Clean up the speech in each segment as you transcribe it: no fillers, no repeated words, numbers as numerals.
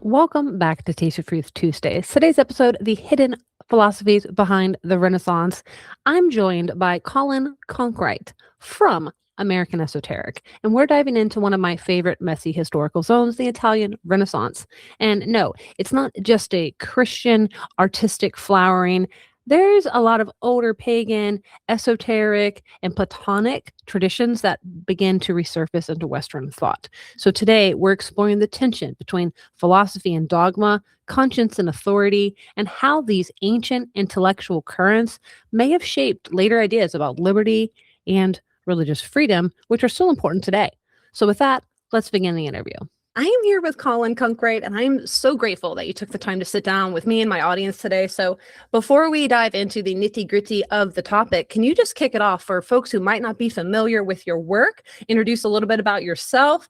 Welcome back to Taste of Truth Tuesdays. Today's episode, The Hidden Philosophies Behind the Renaissance. I'm joined by Collin Conkwright from American Esoteric, and we're diving into one of my favorite messy historical zones, the Italian Renaissance. And no, it's not just a Christian artistic flowering. There's a lot of older pagan, esoteric, and Platonic traditions that begin to resurface into Western thought. So today we're exploring the tension between philosophy and dogma, conscience and authority, and how these ancient intellectual currents may have shaped later ideas about liberty and religious freedom, which are still important today. So with that, let's begin the interview. I am here with Collin Conkwright, and I'm so grateful that you took the time to sit down with me and my audience today. So before we dive into the nitty-gritty of the topic, can you just kick it off for folks who might not be familiar with your work, introduce a little bit about yourself,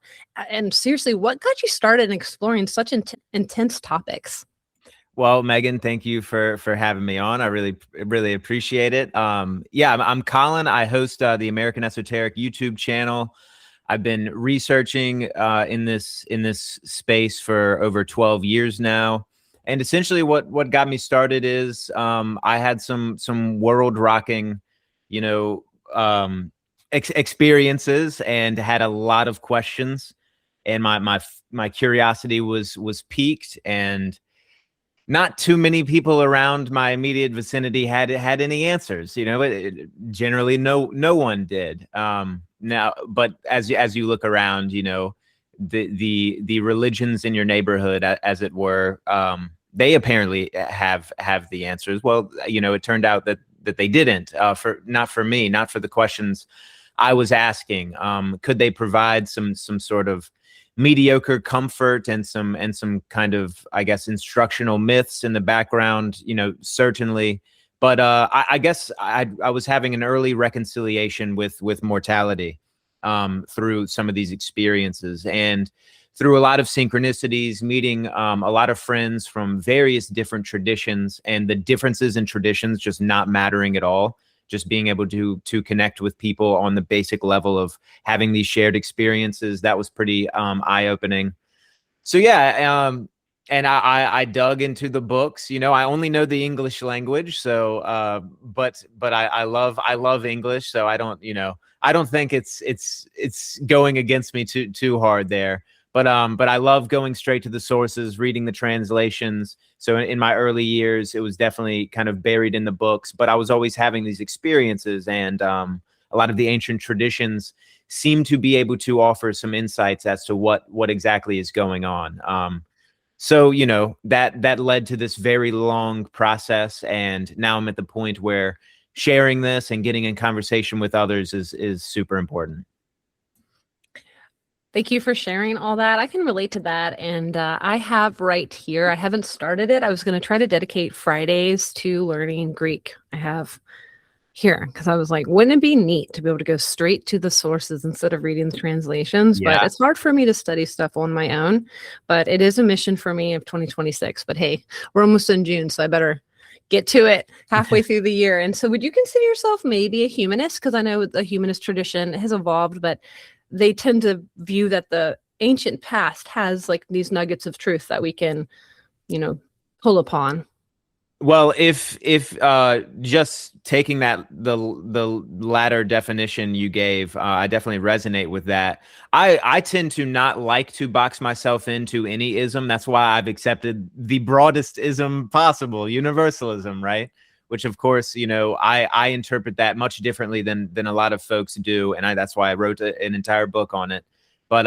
and seriously, what got you started in exploring such intense topics? Well, Megan, thank you for having me on. I really appreciate it. I'm Collin. I host the American Esoteric YouTube channel. I've been researching in this space for over 12 years now, and essentially, what got me started is I had some world-rocking, experiences, and had a lot of questions, and my curiosity was piqued, and not too many people around my immediate vicinity had any answers. Generally, no one did. Now, but as you look around, the religions in your neighborhood, as it were, they apparently have the answers. Well, it turned out that they didn't. Not for me, not for the questions I was asking. Could they provide some sort of mediocre comfort and some kind of, I guess, instructional myths in the background? Certainly. But I guess I was having an early reconciliation with mortality through some of these experiences, and through a lot of synchronicities, meeting a lot of friends from various different traditions, and the differences in traditions just not mattering at all. Just being able to connect with people on the basic level of having these shared experiences, that was pretty eye-opening. So yeah. And I dug into the books. I only know the English language, so but I love English, so I don't think it's going against me too hard there. But I love going straight to the sources, reading the translations. So in my early years, it was definitely kind of buried in the books, but I was always having these experiences, and a lot of the ancient traditions seem to be able to offer some insights as to what exactly is going on. So, that led to this very long process. And now I'm at the point where sharing this and getting in conversation with others is super important. Thank you for sharing all that. I can relate to that. And I have right here, I haven't started it. I was going to try to dedicate Fridays to learning Greek. I have here because I was like, wouldn't it be neat to be able to go straight to the sources instead of reading the translations? Yeah. But it's hard for me to study stuff on my own. But it is a mission for me of 2026. But hey, we're almost in June, so I better get to it halfway through the year. And so would you consider yourself maybe a humanist? Because I know the humanist tradition has evolved, but they tend to view that the ancient past has like these nuggets of truth that we can, pull upon. Well, if just taking the latter definition you gave, I definitely resonate with that. I tend to not like to box myself into any ism. That's why I've accepted the broadest ism possible, universalism, right? Which, of course, I interpret that much differently than a lot of folks do, and that's why I wrote an entire book on it. But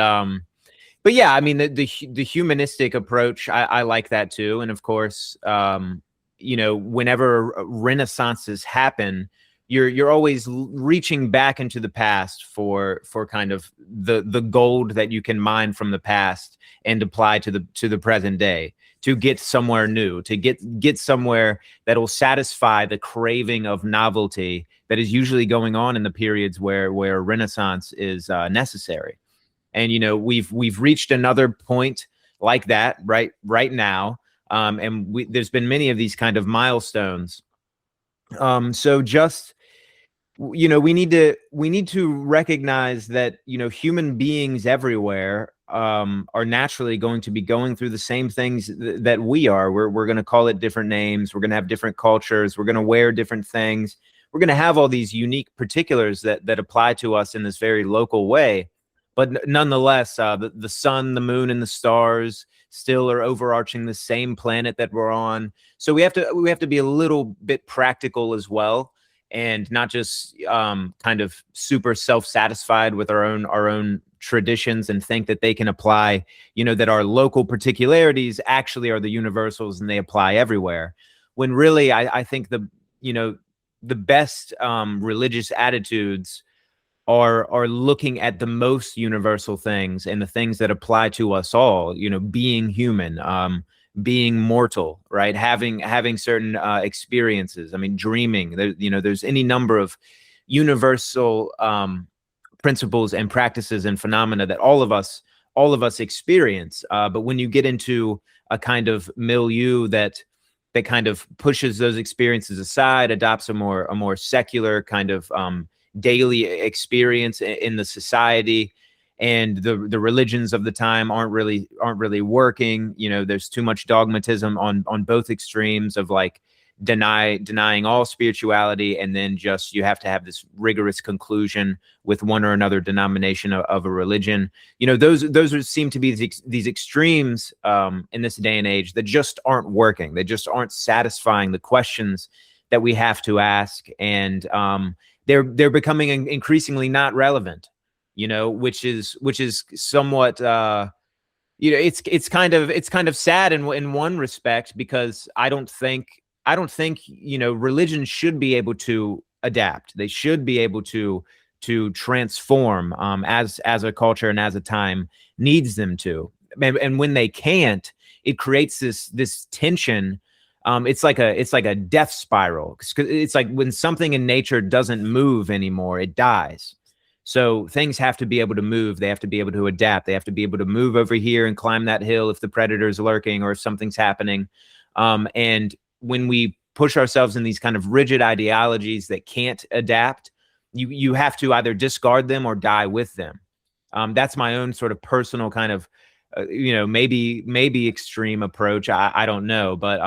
yeah, I mean, the humanistic approach, I like that too, and of course, whenever renaissances happen, you're always reaching back into the past for kind of the gold that you can mine from the past and apply to the present day, to get somewhere new, to get somewhere that will satisfy the craving of novelty that is usually going on in the periods where Renaissance is necessary. And we've reached another point like that right now, and there's been many of these kind of milestones. So just we need to recognize that, human beings everywhere are naturally going to be going through the same things that we are. We're going to call it different names. We're going to have different cultures. We're going to wear different things. We're going to have all these unique particulars that apply to us in this very local way. But nonetheless, the sun, the moon, and the stars still are overarching the same planet that we're on. So we have to be a little bit practical as well, and not just kind of super self-satisfied with our own traditions and think that they can apply, that our local particularities actually are the universals and they apply everywhere. When really, I think the best religious attitudes are looking at the most universal things and the things that apply to us all, being human, being mortal, right? Having certain experiences. I mean, dreaming, there's any number of universal principles and practices and phenomena that all of us experience. But when you get into a kind of milieu that kind of pushes those experiences aside, adopts a more secular kind of daily experience in the society, and the religions of the time aren't really working. There's too much dogmatism on both extremes of like denying all spirituality, and then just you have to have this rigorous conclusion with one or another denomination of a religion. Those seem to be these extremes in this day and age that just aren't working. They just aren't satisfying the questions that we have to ask, and they're becoming increasingly not relevant. Which is somewhat it's kind of sad in one respect, because I don't think religion should be able to adapt. They should be able to transform as a culture and as a time needs them to. And when they can't, it creates this tension. It's like a death spiral. It's like when something in nature doesn't move anymore, it dies. So things have to be able to move. They have to be able to adapt. They have to be able to move over here and climb that hill if the predator's lurking or if something's happening. And when we push ourselves in these kind of rigid ideologies that can't adapt, you have to either discard them or die with them. That's my own sort of personal kind of, maybe extreme approach. I don't know, but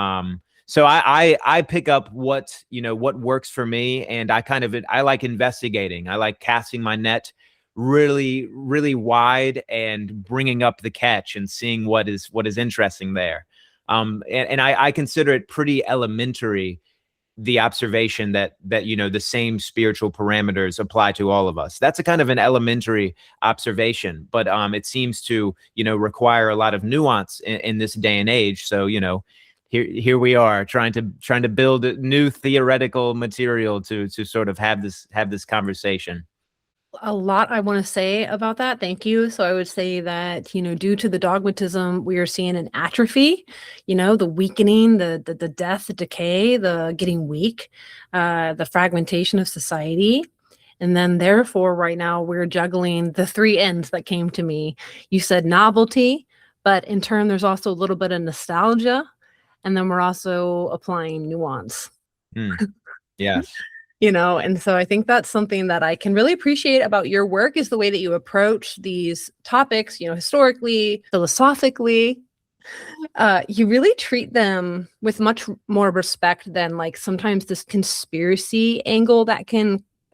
so I pick up what works for me, and I like investigating. I like casting my net really, really wide and bringing up the catch and seeing what is interesting there. And I consider it pretty elementary, the observation that the same spiritual parameters apply to all of us. That's a kind of an elementary observation, but it seems to require a lot of nuance in this day and age. So here we are trying to build new theoretical material to sort of have this conversation. A lot I want to say about that. Thank you. So I would say that, due to the dogmatism, we are seeing an atrophy, the weakening, the death, the decay, the getting weak, the fragmentation of society. And then therefore, right now, we're juggling the three ends that came to me. You said novelty, but in turn, there's also a little bit of nostalgia. And then we're also applying nuance. Yes. And so I think that's something that I can really appreciate about your work, is the way that you approach these topics, historically, philosophically. You really treat them with much more respect than like sometimes this conspiracy angle that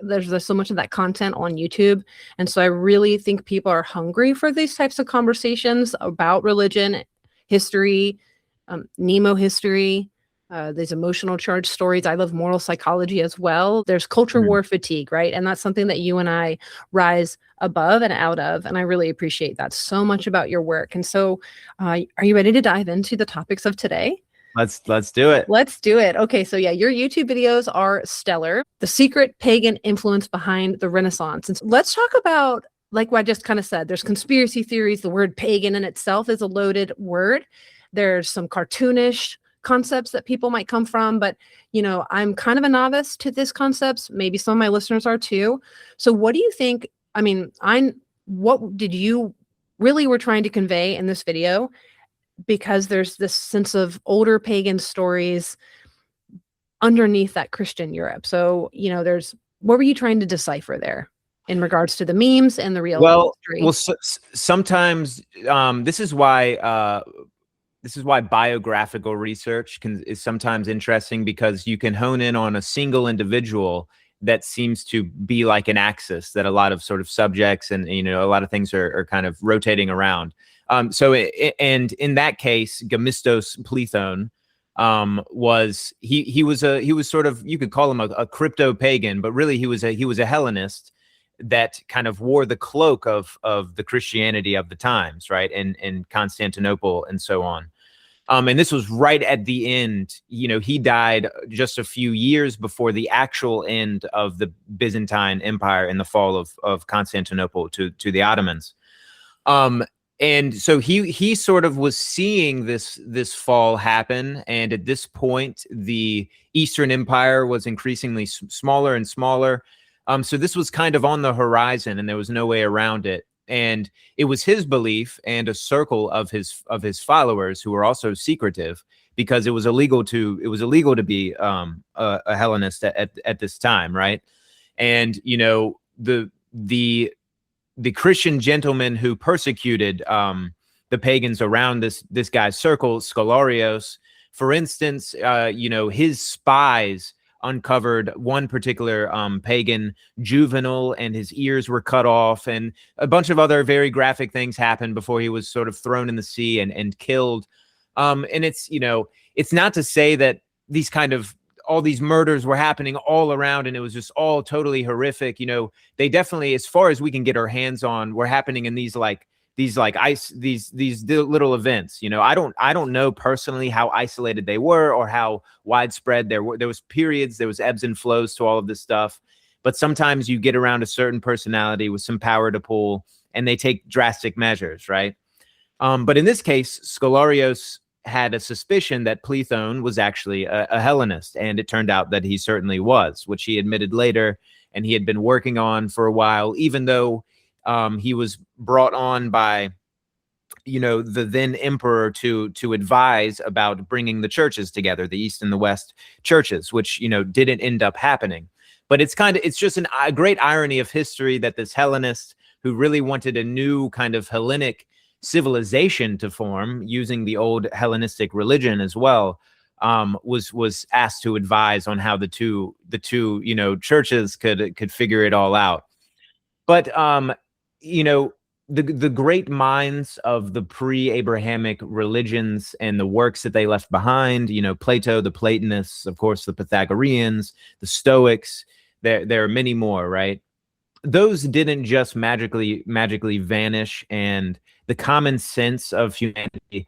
there's so much of that content on YouTube. And so I really think people are hungry for these types of conversations about religion, history, Nemo history, these emotional charged stories. I love moral psychology as well. There's culture war fatigue, right? And that's something that you and I rise above and out of. And I really appreciate that so much about your work. And so are you ready to dive into the topics of today? Let's do it. Let's do it. Okay, so yeah, your YouTube videos are stellar. The secret pagan influence behind the Renaissance. And so let's talk about, like what I just kind of said, there's conspiracy theories. The word pagan in itself is a loaded word. There's some cartoonish concepts that people might come from, but I'm kind of a novice to these concepts. Maybe some of my listeners are too. So what do you think? I mean, what did you really were trying to convey in this video? Because there's this sense of older pagan stories underneath that Christian Europe. So, there's what were you trying to decipher there in regards to the memes and the real history? Well, sometimes this is why biographical research is sometimes interesting, because you can hone in on a single individual that seems to be like an axis that a lot of sort of subjects and a lot of things are kind of rotating around. And in that case, Gemistos Plethon was sort of, you could call him a crypto pagan, but really he was a Hellenist that kind of wore the cloak of the Christianity of the times, right? And Constantinople and so on. And this was right at the end. He died just a few years before the actual end of the Byzantine Empire and the fall of Constantinople to the Ottomans. And so he sort of was seeing this fall happen. And at this point, the Eastern Empire was increasingly smaller and smaller. So this was kind of on the horizon, and there was no way around it. And it was his belief and a circle of his followers who were also secretive, because it was illegal to be a Hellenist at this time, right? And the Christian gentlemen who persecuted the pagans around this guy's circle, Scholarios, for instance, his spies uncovered one particular pagan, Juvenal, and his ears were cut off, and a bunch of other very graphic things happened before he was sort of thrown in the sea and killed. And it's not to say that all these murders were happening all around and it was just all totally horrific. They definitely, as far as we can get our hands on, were happening in these little events. I don't know personally how isolated they were or how widespread there was periods, there was ebbs and flows to all of this stuff. But sometimes you get around a certain personality with some power to pull and they take drastic measures, right? But in this case, Scholarios had a suspicion that Plethon was actually a Hellenist, and it turned out that he certainly was, which he admitted later, and he had been working on for a while, even though he was brought on by the then emperor to advise about bringing the churches together, the East and the West churches, which didn't end up happening. But it's just a great irony of history that this Hellenist, who really wanted a new kind of Hellenic civilization to form using the old Hellenistic religion as well, was asked to advise on how the two churches could figure it all out. But the great minds of the pre-Abrahamic religions and the works that they left behind, Plato, the Platonists, of course, the Pythagoreans, the Stoics, there are many more, right? Those didn't just magically vanish, and the common sense of humanity,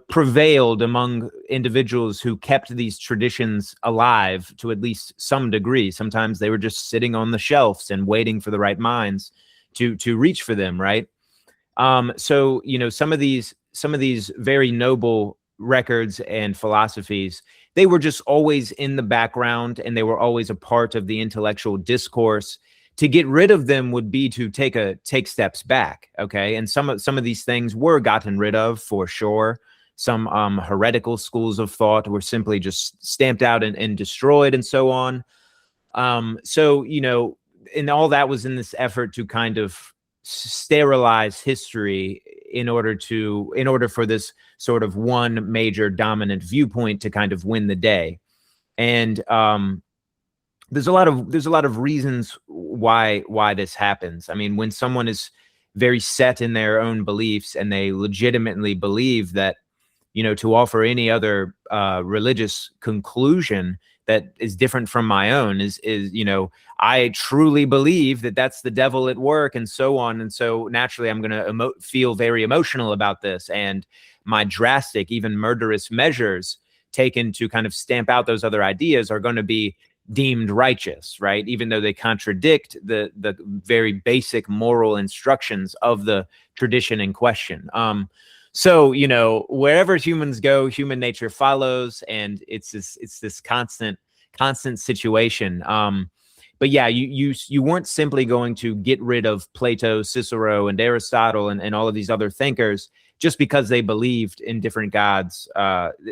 prevailed among individuals who kept these traditions alive to at least some degree. Sometimes they were just sitting on the shelves and waiting for the right minds to reach for them, right? So some of these very noble records and philosophies, they were just always in the background, and they were always a part of the intellectual discourse. To get rid of them would be to take steps back, okay? And some of these things were gotten rid of for sure. Some heretical schools of thought were simply just stamped out and destroyed, and so on. And all that was in this effort to kind of sterilize history in order for this sort of one major dominant viewpoint to kind of win the day. And there's a lot of reasons why this happens. I mean, when someone is very set in their own beliefs and they legitimately believe that, to offer any other religious conclusion that is different from my own is I truly believe that that's the devil at work, and so on. And so naturally I'm going to feel very emotional about this, and my drastic, even murderous measures taken to kind of stamp out those other ideas are going to be deemed righteous, right? Even though they contradict the very basic moral instructions of the tradition in question. So wherever humans go, human nature follows, and it's this constant situation. But yeah, you weren't simply going to get rid of Plato, Cicero, and Aristotle and all of these other thinkers just because they believed in different gods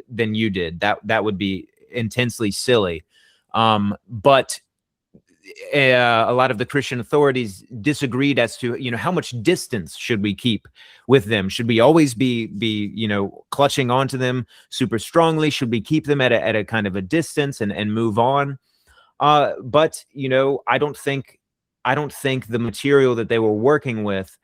than you did. That would be intensely silly. But a lot of the Christian authorities disagreed as to, how much distance should we keep with them? Should we always be clutching onto them super strongly? Should we keep them at a kind of a distance and move on? But I don't think the material that they were working with,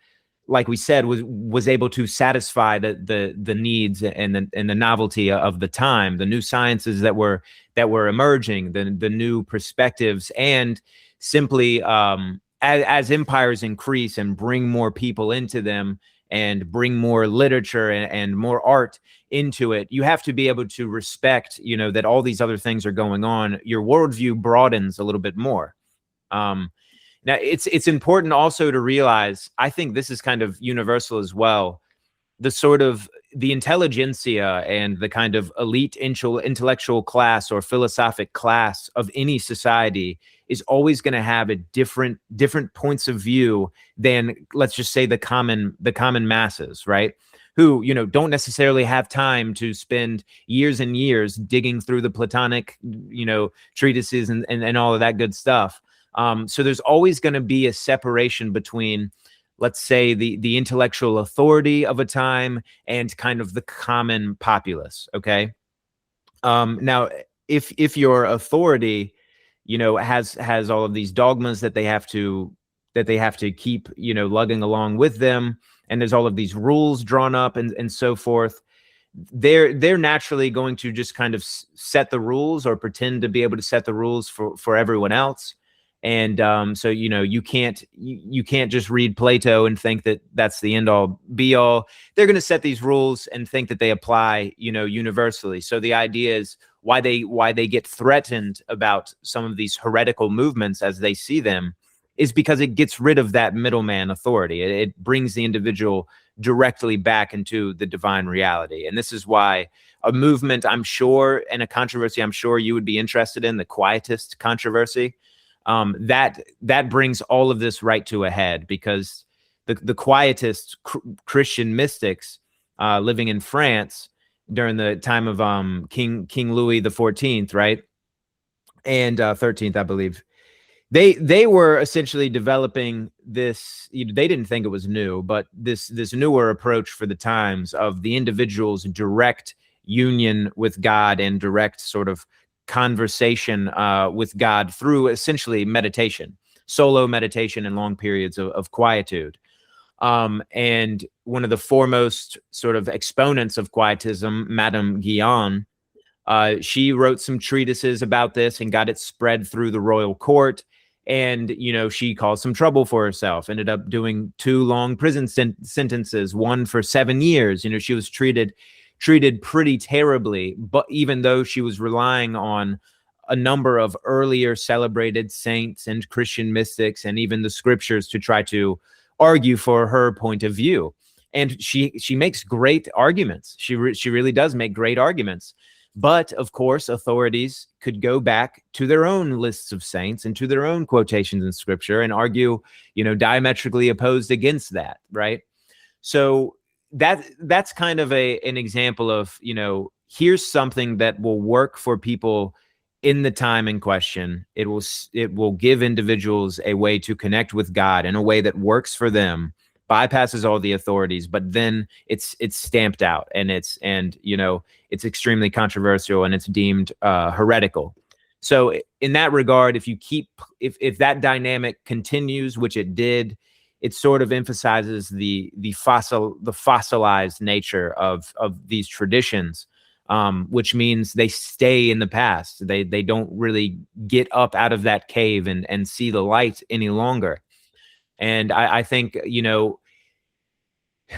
like we said, was able to satisfy the needs and the novelty of the time, the new sciences that were emerging, the new perspectives, and simply as empires increase and bring more people into them and bring more literature and more art into it, you have to be able to respect, that all these other things are going on. Your worldview broadens a little bit more. Now, it's important also to realize, I think this is kind of universal as well, the intelligentsia and the kind of elite intellectual class or philosophic class of any society is always going to have a different points of view than, let's just say, the common masses, right? Who, don't necessarily have time to spend years and years digging through the Platonic, treatises and all of that good stuff. So there's always going to be a separation between, let's say, the intellectual authority of a time and kind of the common populace. Okay. Now, if your authority, has all of these dogmas that they have to keep, lugging along with them, and there's all of these rules drawn up and so forth, they're naturally going to just kind of set the rules or pretend to be able to set the rules for everyone else. And so you can't just read Plato and think that that's the end all be all. They're going to set these rules and think that they apply universally. So the idea is why they get threatened about some of these heretical movements as they see them is because it gets rid of that middleman authority. It brings the individual directly back into the divine reality. And this is why a movement, I'm sure, and a controversy I'm sure you would be interested in, the Quietist controversy, that brings all of this right to a head, because the Quietist Christian mystics living in France during the time of King Louis XIV, right, and 13th, I believe, they were essentially developing this. They didn't think it was new, but this newer approach for the times of the individual's direct union with God and direct sort of conversation with God through essentially meditation, solo meditation, and long periods of quietude. And one of the foremost sort of exponents of Quietism, Madame Guyon, she wrote some treatises about this and got it spread through the royal court. And, she caused some trouble for herself, ended up doing 2 long prison sentences, one for 7 years. She was treated pretty terribly, but even though she was relying on a number of earlier celebrated saints and Christian mystics and even the scriptures to try to argue for her point of view. And she makes great arguments. She really does make great arguments. But of course, authorities could go back to their own lists of saints and to their own quotations in scripture and argue, diametrically opposed against that, right? So that's kind of an example of, here's something that will work for people in the time in question. It will give individuals a way to connect with God in a way that works for them, bypasses all the authorities, but then it's stamped out, and it's extremely controversial, and it's deemed heretical. So in that regard, if that dynamic continues, which it did, it sort of emphasizes the fossilized nature of these traditions, which means they stay in the past. They don't really get up out of that cave and see the light any longer. And I think,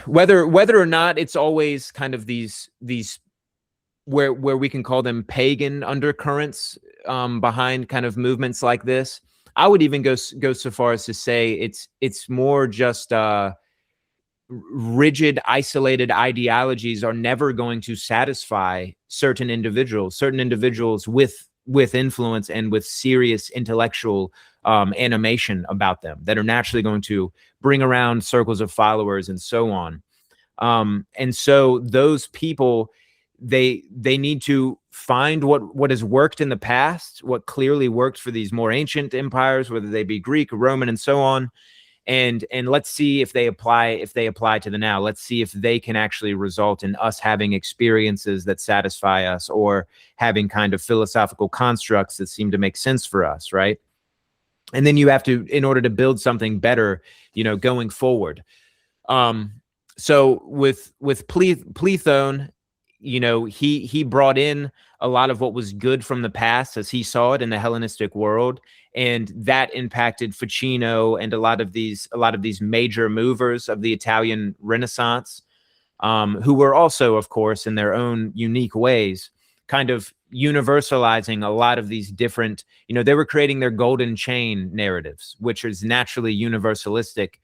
whether or not it's always kind of these where we can call them pagan undercurrents behind kind of movements like this, I would even go so far as to say it's more just rigid, isolated ideologies are never going to satisfy certain individuals with influence and with serious intellectual animation about them that are naturally going to bring around circles of followers and so on. And so those people, they need to find what has worked in the past, what clearly worked for these more ancient empires, whether they be Greek, Roman, and so on, and let's see if they apply to the now. Let's see if they can actually result in us having experiences that satisfy us, or having kind of philosophical constructs that seem to make sense for us, right? And then you have to, in order to build something better, going forward. So with Plethon, he brought in a lot of what was good from the past as he saw it in the Hellenistic world, and that impacted Ficino and a lot of these major movers of the Italian Renaissance, who were also, of course, in their own unique ways, kind of universalizing a lot of these different, they were creating their golden chain narratives, which is naturally universalistic.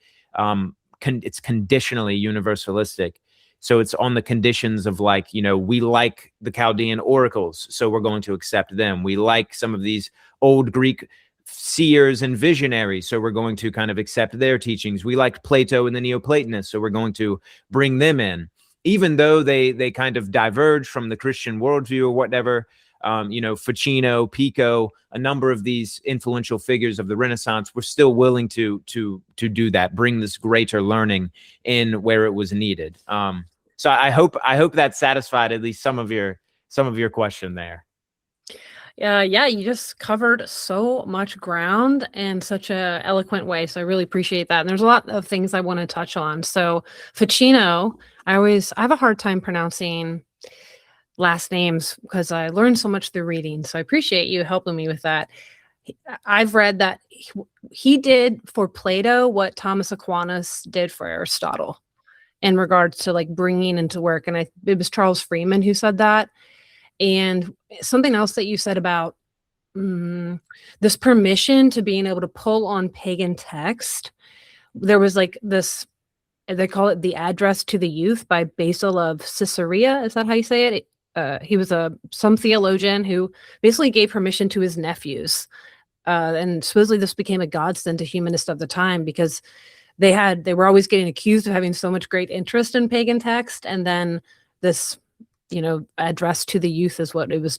It's conditionally universalistic. So it's on the conditions of, like, we like the Chaldean oracles, so we're going to accept them. We like some of these old Greek seers and visionaries, so we're going to kind of accept their teachings. We like Plato and the Neoplatonists, so we're going to bring them in, even though they kind of diverge from the Christian worldview or whatever. Ficino, Pico, a number of these influential figures of the Renaissance were still willing to do that, bring this greater learning in where it was needed. So I hope that satisfied at least some of your question there. Yeah, you just covered so much ground in such a eloquent way. So I really appreciate that. And there's a lot of things I want to touch on. So Ficino, I have a hard time pronouncing last names because I learned so much through reading. So I appreciate you helping me with that. I've read that he did for Plato what Thomas Aquinas did for Aristotle in regards to, like, bringing into work. And it was Charles Freeman who said that. And something else that you said about this permission to being able to pull on pagan text. There was like this, they call it the Address to the Youth by Basil of Caesarea. Is that how you say it? He was some theologian who basically gave permission to his nephews. And supposedly this became a godsend to humanists of the time, because they were always getting accused of having so much great interest in pagan text. And then this, Address to the Youth is what it was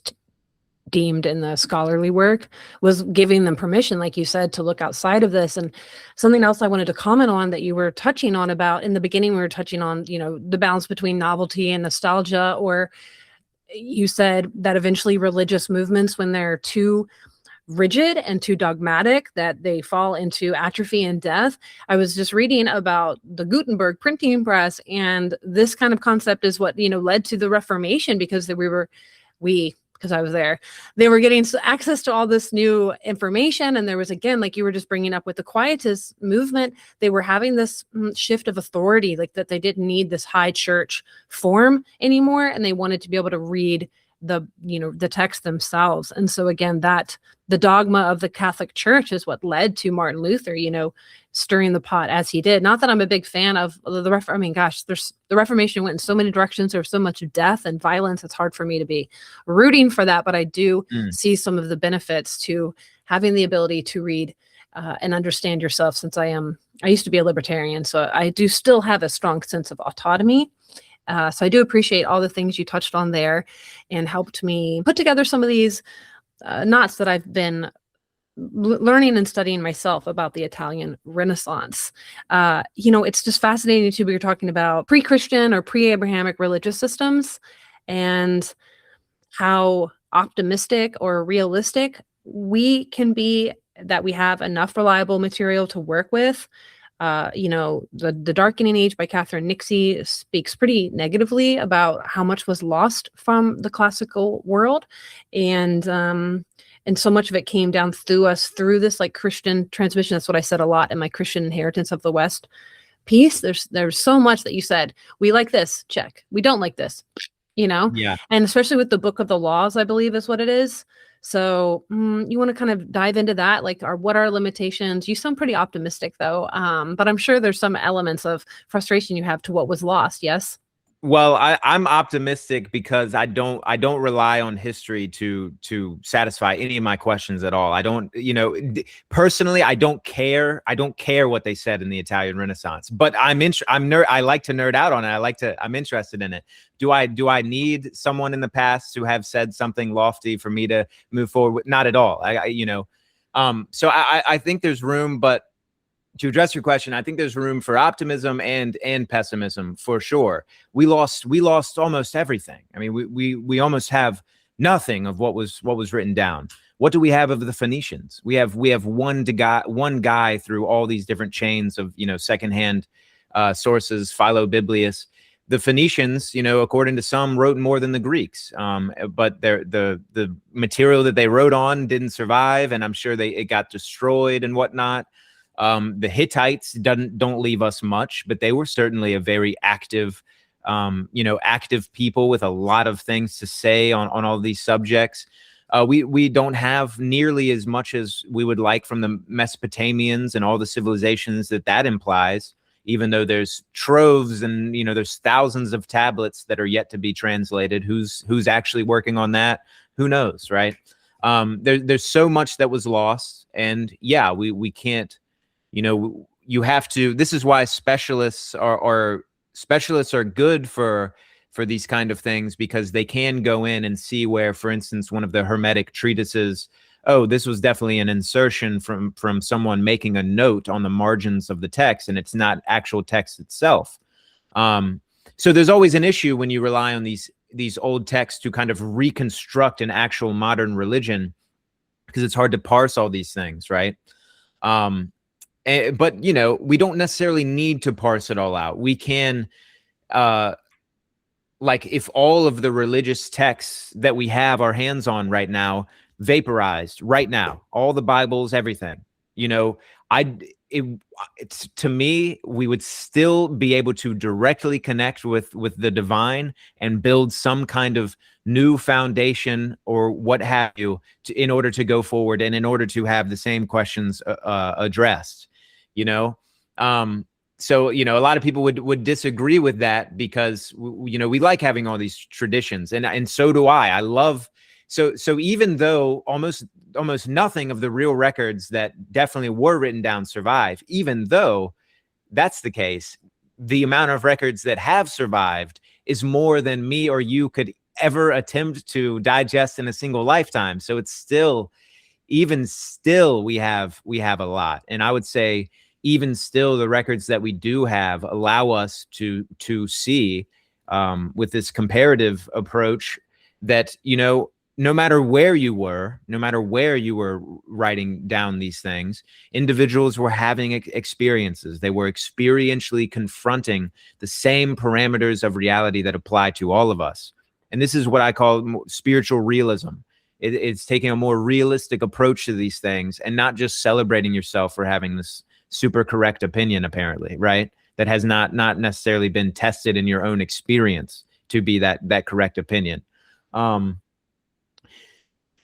deemed in the scholarly work, was giving them permission, like you said, to look outside of this. And something else I wanted to comment on that you were touching on about in the beginning, we were touching on, the balance between novelty and nostalgia, or you said that eventually religious movements, when they're too rigid and too dogmatic, that they fall into atrophy and death. I was just reading about the Gutenberg printing press, and this kind of concept is what, led to the Reformation, because because I was there, they were getting access to all this new information. And there was, again, like you were just bringing up with the Quietist movement, they were having this shift of authority, like that they didn't need this high church form anymore. And they wanted to be able to read the text themselves. And so again, that the dogma of the Catholic Church is what led to Martin Luther, stirring the pot as he did. Not that I'm a big fan of the the Reformation went in so many directions. There was so much death and violence. It's hard for me to be rooting for that, but I do see some of the benefits to having the ability to read and understand yourself, since I used to be a libertarian. So I do still have a strong sense of autonomy. So I do appreciate all the things you touched on there and helped me put together some of these knots that I've been learning and studying myself about the Italian Renaissance. It's just fascinating too. We were talking about pre-Christian or pre-Abrahamic religious systems and how optimistic or realistic we can be, that we have enough reliable material to work with. The Darkening Age by Catherine Nixie speaks pretty negatively about how much was lost from the classical world. And so much of it came down through this like Christian transmission. That's what I said a lot in my Christian Inheritance of the West piece. There's so much that you said, we like this, check. We don't like this, Yeah. And especially with the Book of the Laws, I believe is what it is. So you want to kind of dive into that, like what are limitations? You sound pretty optimistic though, but I'm sure there's some elements of frustration you have to what was lost. Yes. Well, I'm optimistic because I don't rely on history to satisfy any of my questions at all. I don't, personally, I don't care. I don't care what they said in the Italian Renaissance, but I like to nerd out on it. I'm interested in it. Do I need someone in the past to have said something lofty for me to move forward with? Not at all. So I think there's room, but to address your question, I think there's room for optimism and pessimism for sure. We lost almost everything. I mean, we almost have nothing of what was written down. What do we have of the Phoenicians? We have one guy through all these different chains of secondhand sources, Philobiblius. The Phoenicians, according to some, wrote more than the Greeks, but the material that they wrote on didn't survive, and I'm sure it got destroyed and whatnot. The Hittites don't leave us much, but they were certainly a very active, active people with a lot of things to say on all these subjects. We don't have nearly as much as we would like from the Mesopotamians and all the civilizations that implies, even though there's troves and, there's thousands of tablets that are yet to be translated. Who's actually working on that? Who knows, right? There's so much that was lost, and yeah, we can't, you have to. This is why specialists are good for these kind of things, because they can go in and see where, for instance, one of the Hermetic treatises, oh, this was definitely an insertion from someone making a note on the margins of the text, and it's not actual text itself. So there's always an issue when you rely on these old texts to kind of reconstruct an actual modern religion, because it's hard to parse all these things, right? But we don't necessarily need to parse it all out. We can, like, if all of the religious texts that we have our hands on right now vaporized right now, all the Bibles, everything, it's, to me, we would still be able to directly connect with the divine and build some kind of new foundation or what have you in order to go forward and in order to have the same questions addressed. So a lot of people would disagree with that, because we like having all these traditions, and so do I love. So even though almost nothing of the real records that definitely were written down survive, even though that's the case, the amount of records that have survived is more than me or you could ever attempt to digest in a single lifetime. So it's still, even still, we have a lot. And I would say, even still, the records that we do have allow us to see, with this comparative approach, that no matter where you were writing down these things, individuals were having experiences. They were experientially confronting the same parameters of reality that apply to all of us. And this is what I call spiritual realism. It's taking a more realistic approach to these things, and not just celebrating yourself for having this super correct opinion, apparently, right? That has not necessarily been tested in your own experience to be that correct opinion.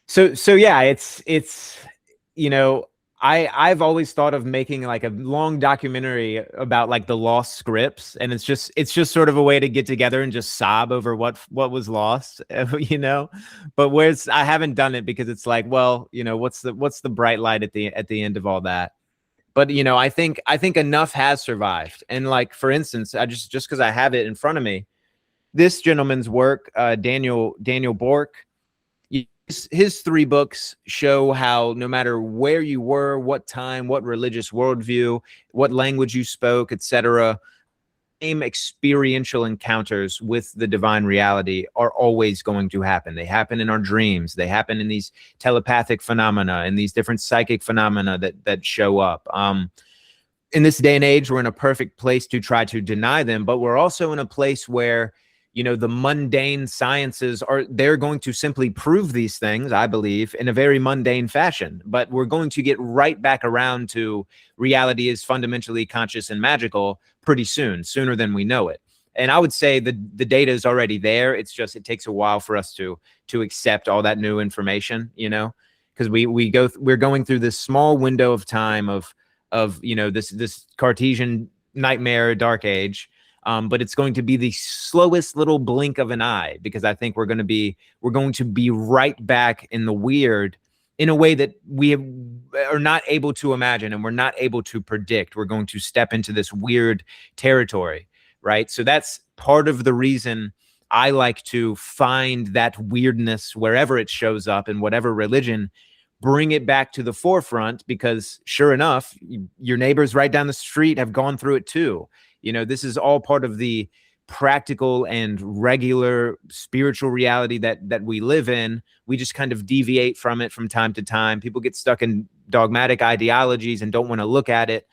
So yeah, it's I've always thought of making like a long documentary about like the lost scripts, and it's just sort of a way to get together and just sob over what was lost, But I haven't done it because it's like, well, what's the bright light at the end of all that? But I think enough has survived. And like, for instance, I just because I have it in front of me, this gentleman's work, Daniel Bork, his 3 books show how no matter where you were, what time, what religious worldview, what language you spoke, etc., same experiential encounters with the divine reality are always going to happen. They happen in our dreams. They happen in these telepathic phenomena and these different psychic phenomena that show up. In this day and age, we're in a perfect place to try to deny them, but we're also in a place where the mundane sciences they're going to simply prove these things, I believe, in a very mundane fashion. But we're going to get right back around to reality is fundamentally conscious and magical pretty soon, sooner than we know it. And I would say the data is already there. It's just, it takes a while for us to accept all that new information, because we're going through this small window of time of this Cartesian nightmare dark age. but it's going to be the slowest little blink of an eye, because I think we're going to be right back in the weird in a way that are not able to imagine and we're not able to predict. We're going to step into this weird territory, right? So that's part of the reason I like to find that weirdness wherever it shows up in whatever religion, bring it back to the forefront, because sure enough, your neighbors right down the street have gone through it too. This is all part of the practical and regular spiritual reality that we live in. We just kind of deviate from it from time to time. People get stuck in dogmatic ideologies and don't want to look at it.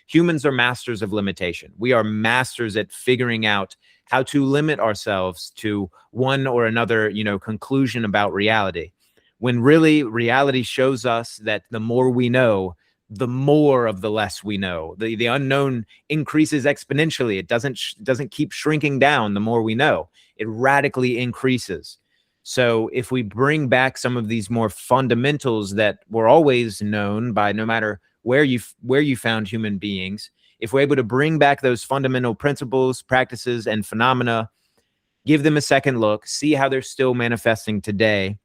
Humans are masters of limitation. We are masters at figuring out how to limit ourselves to one or another, conclusion about reality, when really reality shows us that the more we know, the more of the less we know. The unknown increases exponentially. It doesn't keep shrinking down the more we know. It radically increases. So if we bring back some of these more fundamentals that were always known by, no matter where you found human beings, if we're able to bring back those fundamental principles, practices, and phenomena, give them a second look, see how they're still manifesting today,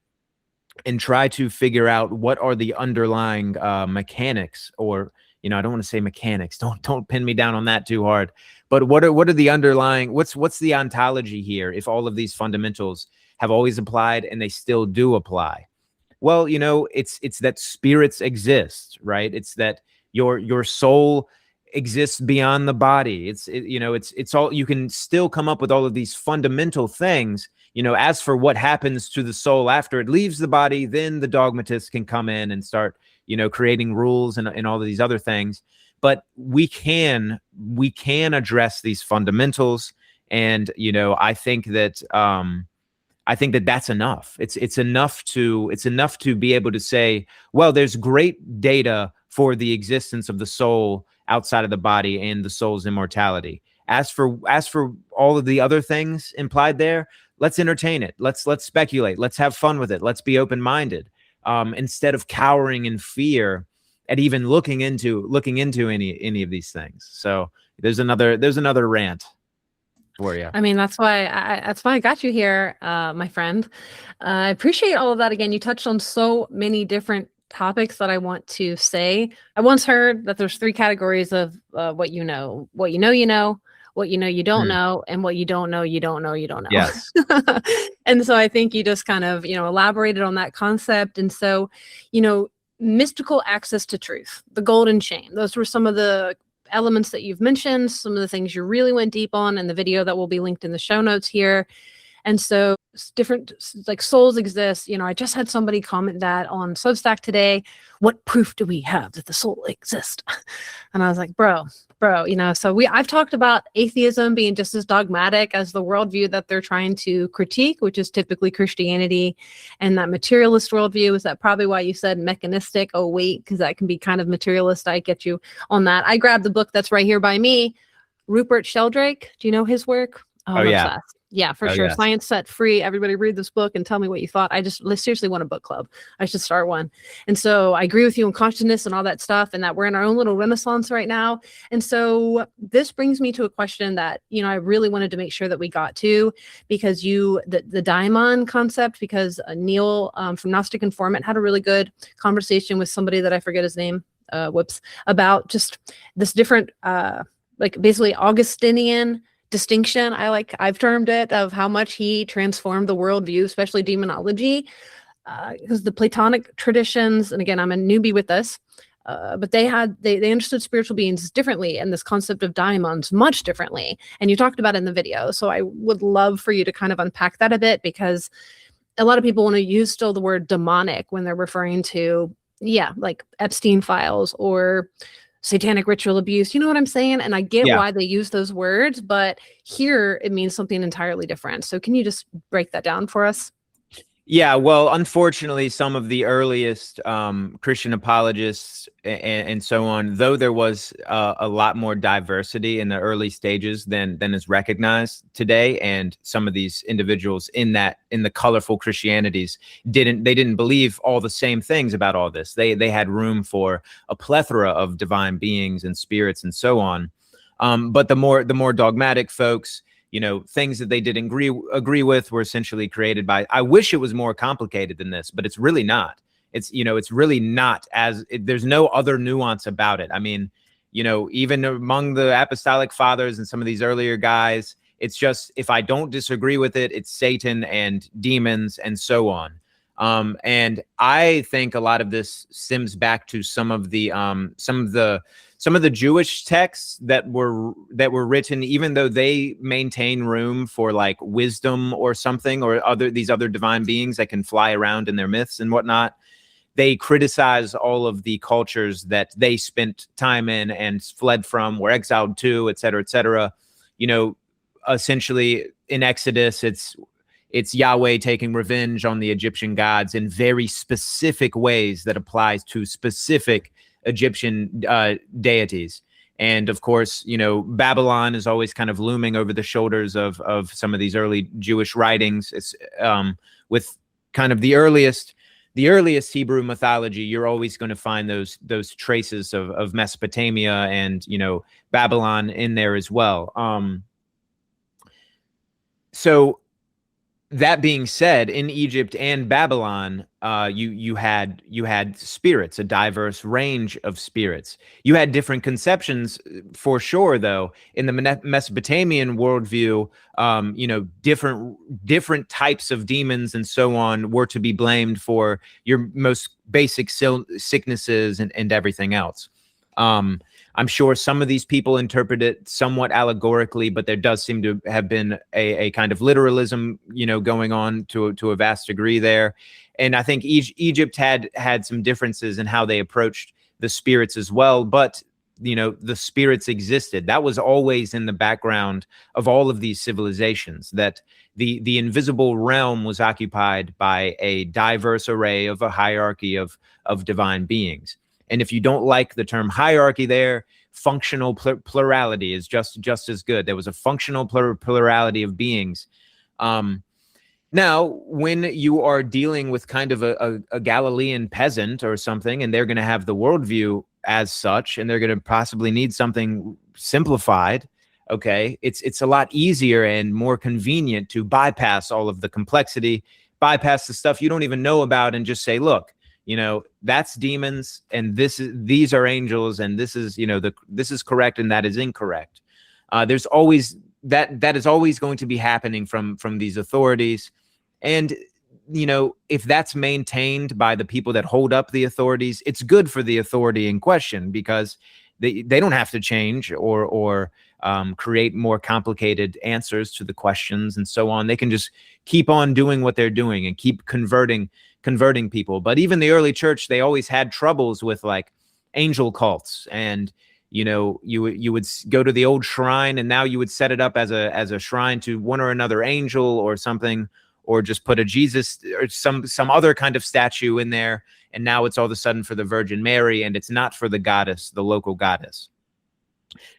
and try to figure out what are the underlying mechanics, or I don't want to say mechanics. Don't pin me down on that too hard. But what are the underlying? What's the ontology here? If all of these fundamentals have always applied and they still do apply, well, it's that spirits exist, right? It's that your soul exists beyond the body. It's all, you can still come up with all of these fundamental things. As for what happens to the soul after it leaves the body, then the dogmatists can come in and start, creating rules and all of these other things. But we can address these fundamentals, and I think that that's enough. It's enough to be able to say, well, there's great data for the existence of the soul outside of the body and the soul's immortality. As for all of the other things implied there, let's entertain it. Let's speculate. Let's have fun with it. Let's be open-minded, instead of cowering in fear at even looking into any of these things. So there's another rant for you. I mean, that's why I got you here, my friend. I appreciate all of that. Again, you touched on so many different topics that I want to say. I once heard that there's 3 categories of what you know, what you know, what you don't know, and what you don't know, you don't know. Yes. And so I think you just kind of, elaborated on that concept. And so, mystical access to truth, the golden chain, those were some of the elements that you've mentioned, some of the things you really went deep on in the video that will be linked in the show notes here. And so different, like, souls exist. I just had somebody comment that on Substack today. What proof do we have that the soul exists? And I was like, bro, so I've talked about atheism being just as dogmatic as the worldview that they're trying to critique, which is typically Christianity. And that materialist worldview, is that probably why you said mechanistic? Oh, wait, because that can be kind of materialist. I get you on that. I grabbed the book that's right here by me, Rupert Sheldrake. Do you know his work? Oh, yeah. Obsessed. Yeah, for sure. Yes. Science Set Free. Everybody read this book and tell me what you thought. I just seriously want a book club. I should start one. And so I agree with you on consciousness and all that stuff, and that we're in our own little renaissance right now. And so this brings me to a question that, I really wanted to make sure that we got to, because the daimon concept, because Neil from Gnostic Informant had a really good conversation with somebody that I forget his name, about just this different, basically Augustinian distinction, I've termed it, of how much he transformed the worldview, especially demonology, because the Platonic traditions, and again, I'm a newbie with this, but they understood spiritual beings differently, and this concept of daimons much differently. And you talked about it in the video. So I would love for you to kind of unpack that a bit, because a lot of people want to use still the word demonic when they're referring to, like Epstein files or satanic ritual abuse. You know what I'm saying? And I get why they use those words, but here it means something entirely different. So can you just break that down for us? Yeah, well, unfortunately, some of the earliest Christian apologists and so on, though there was a lot more diversity in the early stages than is recognized today, and some of these individuals in the colorful Christianities didn't believe all the same things about all this. They had room for a plethora of divine beings and spirits and so on. But the more dogmatic folks, things that they didn't agree with were essentially created by. I wish it was more complicated than this, but it's really not. It's really not there's no other nuance about it. I mean, even among the apostolic fathers and some of these earlier guys, it's just, if I don't disagree with it, it's Satan and demons and so on. And I think a lot of this stems back to some of the Jewish texts that were written, even though they maintain room for like wisdom or something, or these other divine beings that can fly around in their myths and whatnot. They criticize all of the cultures that they spent time in and fled from, were exiled to, et cetera, et cetera. Essentially in Exodus, it's Yahweh taking revenge on the Egyptian gods in very specific ways that applies to specific Egyptian deities. And of course, Babylon is always kind of looming over the shoulders of some of these early Jewish writings. It's with kind of the earliest Hebrew mythology, you're always going to find those traces of Mesopotamia and Babylon in there as well. So that being said, in Egypt and Babylon, you had spirits, a diverse range of spirits. You had different conceptions for sure, though. In the Mesopotamian worldview, different types of demons and so on were to be blamed for your most basic sicknesses and everything else. I'm sure some of these people interpret it somewhat allegorically, but there does seem to have been a kind of literalism, going on to a vast degree there. And I think Egypt had some differences in how they approached the spirits as well. But, the spirits existed. That was always in the background of all of these civilizations, that the invisible realm was occupied by a diverse array of a hierarchy of divine beings. And if you don't like the term hierarchy there, functional plurality is just as good. There was a functional plurality of beings. Now, when you are dealing with kind of a Galilean peasant or something, and they're going to have the worldview as such, and they're going to possibly need something simplified, okay, it's a lot easier and more convenient to bypass all of the complexity, bypass the stuff you don't even know about, and just say, look, that's demons, and these are angels, and this is this is correct and that is incorrect. There's always that is always going to be happening from these authorities, and if that's maintained by the people that hold up the authorities, it's good for the authority in question, because they don't have to change or create more complicated answers to the questions and so on. They can just keep on doing what they're doing and keep converting people. But even the early church, they always had troubles with like angel cults, and you would go to the old shrine, and now you would set it up as a shrine to one or another angel or something, or just put a Jesus or some other kind of statue in there, and now it's all of a sudden for the Virgin Mary, and it's not for the goddess, the local goddess.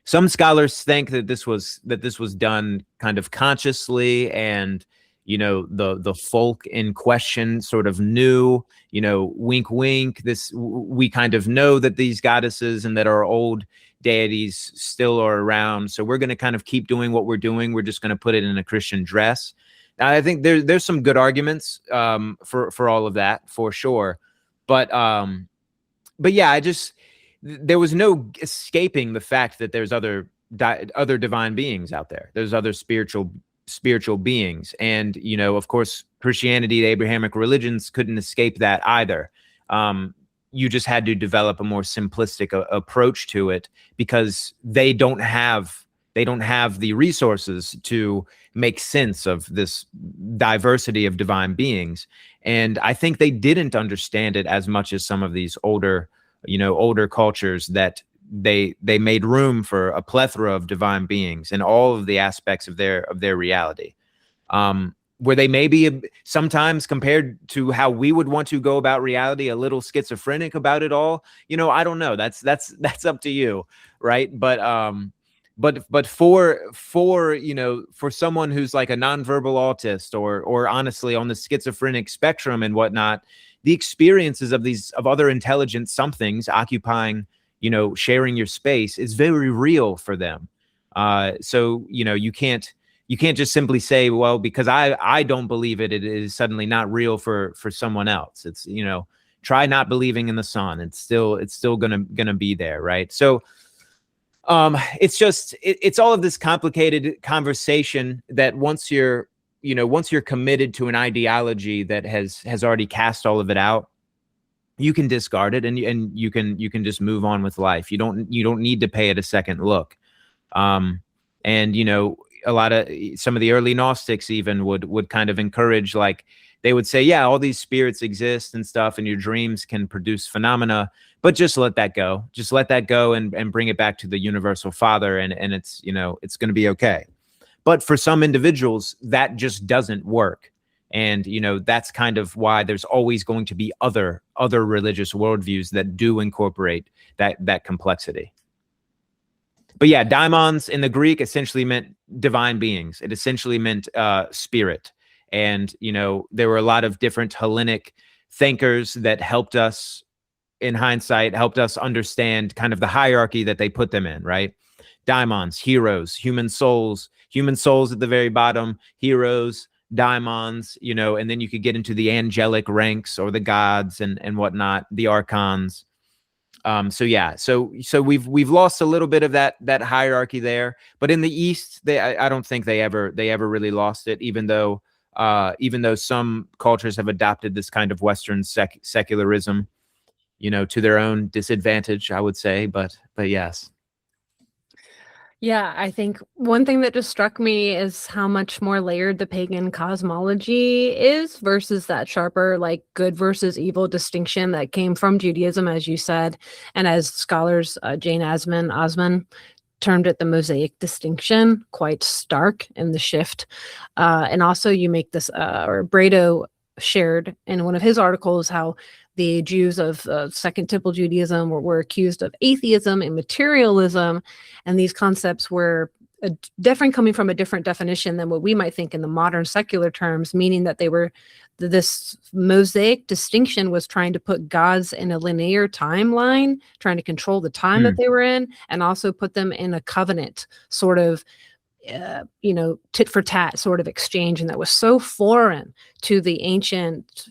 Some scholars think that this was done kind of consciously, and the folk in question sort of knew, wink, wink, we kind of know that these goddesses and that our old deities still are around. So we're going to kind of keep doing what we're doing. We're just going to put it in a Christian dress. Now, I think there's some good arguments for all of that, for sure. But yeah, there was no escaping the fact that there's other divine beings out there. There's other spiritual beings, and of course, Christianity, the Abrahamic religions, couldn't escape that either. You just had to develop a more simplistic approach to it, because they don't have the resources to make sense of this diversity of divine beings. And I think they didn't understand it as much as some of these older cultures, that they made room for a plethora of divine beings and all of the aspects of their reality. Where they may be sometimes, compared to how we would want to go about reality, a little schizophrenic about it all. I don't know. That's up to you, right? But for someone who's like a nonverbal autist, or honestly on the schizophrenic spectrum and whatnot, the experiences of other intelligent somethings occupying, sharing your space is very real for them. So you can't just simply say, well, because I don't believe it is suddenly not real for someone else. It's try not believing in the sun. It's still gonna be there, right? So it's all of this complicated conversation that once you're committed to an ideology that has already cast all of it out, you can discard it and you can just move on with life. You don't need to pay it a second look. And a lot of some of the early Gnostics even would kind of encourage, like, they would say, yeah, all these spirits exist and stuff, and your dreams can produce phenomena, but just let that go. Just let that go and bring it back to the universal Father, and it's it's going to be okay. But for some individuals, that just doesn't work. And that's kind of why there's always going to be other religious worldviews that do incorporate that complexity. But yeah, daimons in the Greek essentially meant divine beings. It essentially meant spirit. And, there were a lot of different Hellenic thinkers that helped us, in hindsight, helped us understand kind of the hierarchy that they put them in, right? Daimons, heroes, human souls at the very bottom, heroes, daimons, and then you could get into the angelic ranks or the gods and whatnot, the archons. So we've lost a little bit of that hierarchy there, but in the East, I don't think they ever really lost it, even though some cultures have adopted this kind of Western secularism, to their own disadvantage, I would say, but yes. Yeah, I think one thing that just struck me is how much more layered the pagan cosmology is versus that sharper, like, good versus evil distinction that came from Judaism, as you said, and as scholars Jane Assmann termed it, the Mosaic distinction, quite stark in the shift. And also you make this, or Brado shared in one of his articles, how the Jews of Second Temple Judaism were accused of atheism and materialism, and these concepts were different, coming from a different definition than what we might think in the modern secular terms, meaning that this Mosaic distinction was trying to put gods in a linear timeline, trying to control the time that they were in, and also put them in a covenant sort of tit for tat sort of exchange, and that was so foreign to the ancient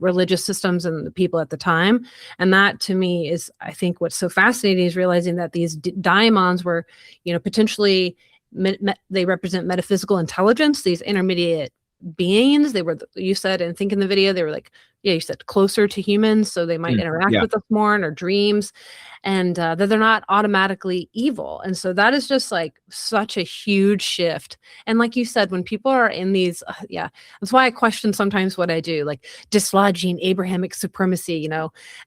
religious systems and the people at the time. And that, to me, is, I think, what's so fascinating, is realizing that these daimons were potentially they represent metaphysical intelligence, these intermediate beings. They were, you said, and think in the video, they were like, you said closer to humans, so they might interact with us more in our dreams, and that they're not automatically evil. And so that is just like such a huge shift. And like you said, when people are in these, that's why I question sometimes what I do, like dislodging Abrahamic supremacy.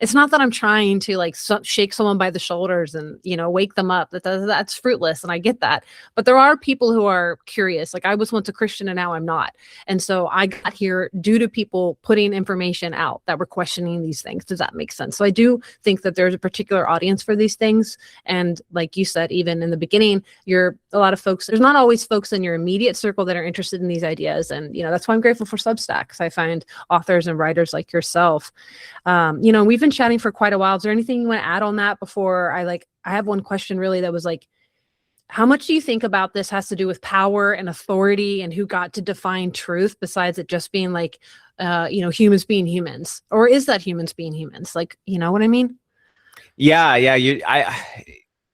It's not that I'm trying to like shake someone by the shoulders and wake them up. That's fruitless, and I get that. But there are people who are curious. Like, I was once a Christian and now I'm not, and so I got here due to people putting information out that were questioning these things. Does that make sense? So I do think that there's a particular audience for these things. And like you said, even in the beginning, there's not always folks in your immediate circle that are interested in these ideas. And, that's why I'm grateful for Substack, because I find authors and writers like yourself. We've been chatting for quite a while. Is there anything you want to add on that before I have one question really that was like, how much do you think about this has to do with power and authority and who got to define truth, besides it just being like, humans being humans? Or is that humans being humans? Like, you know what I mean? Yeah.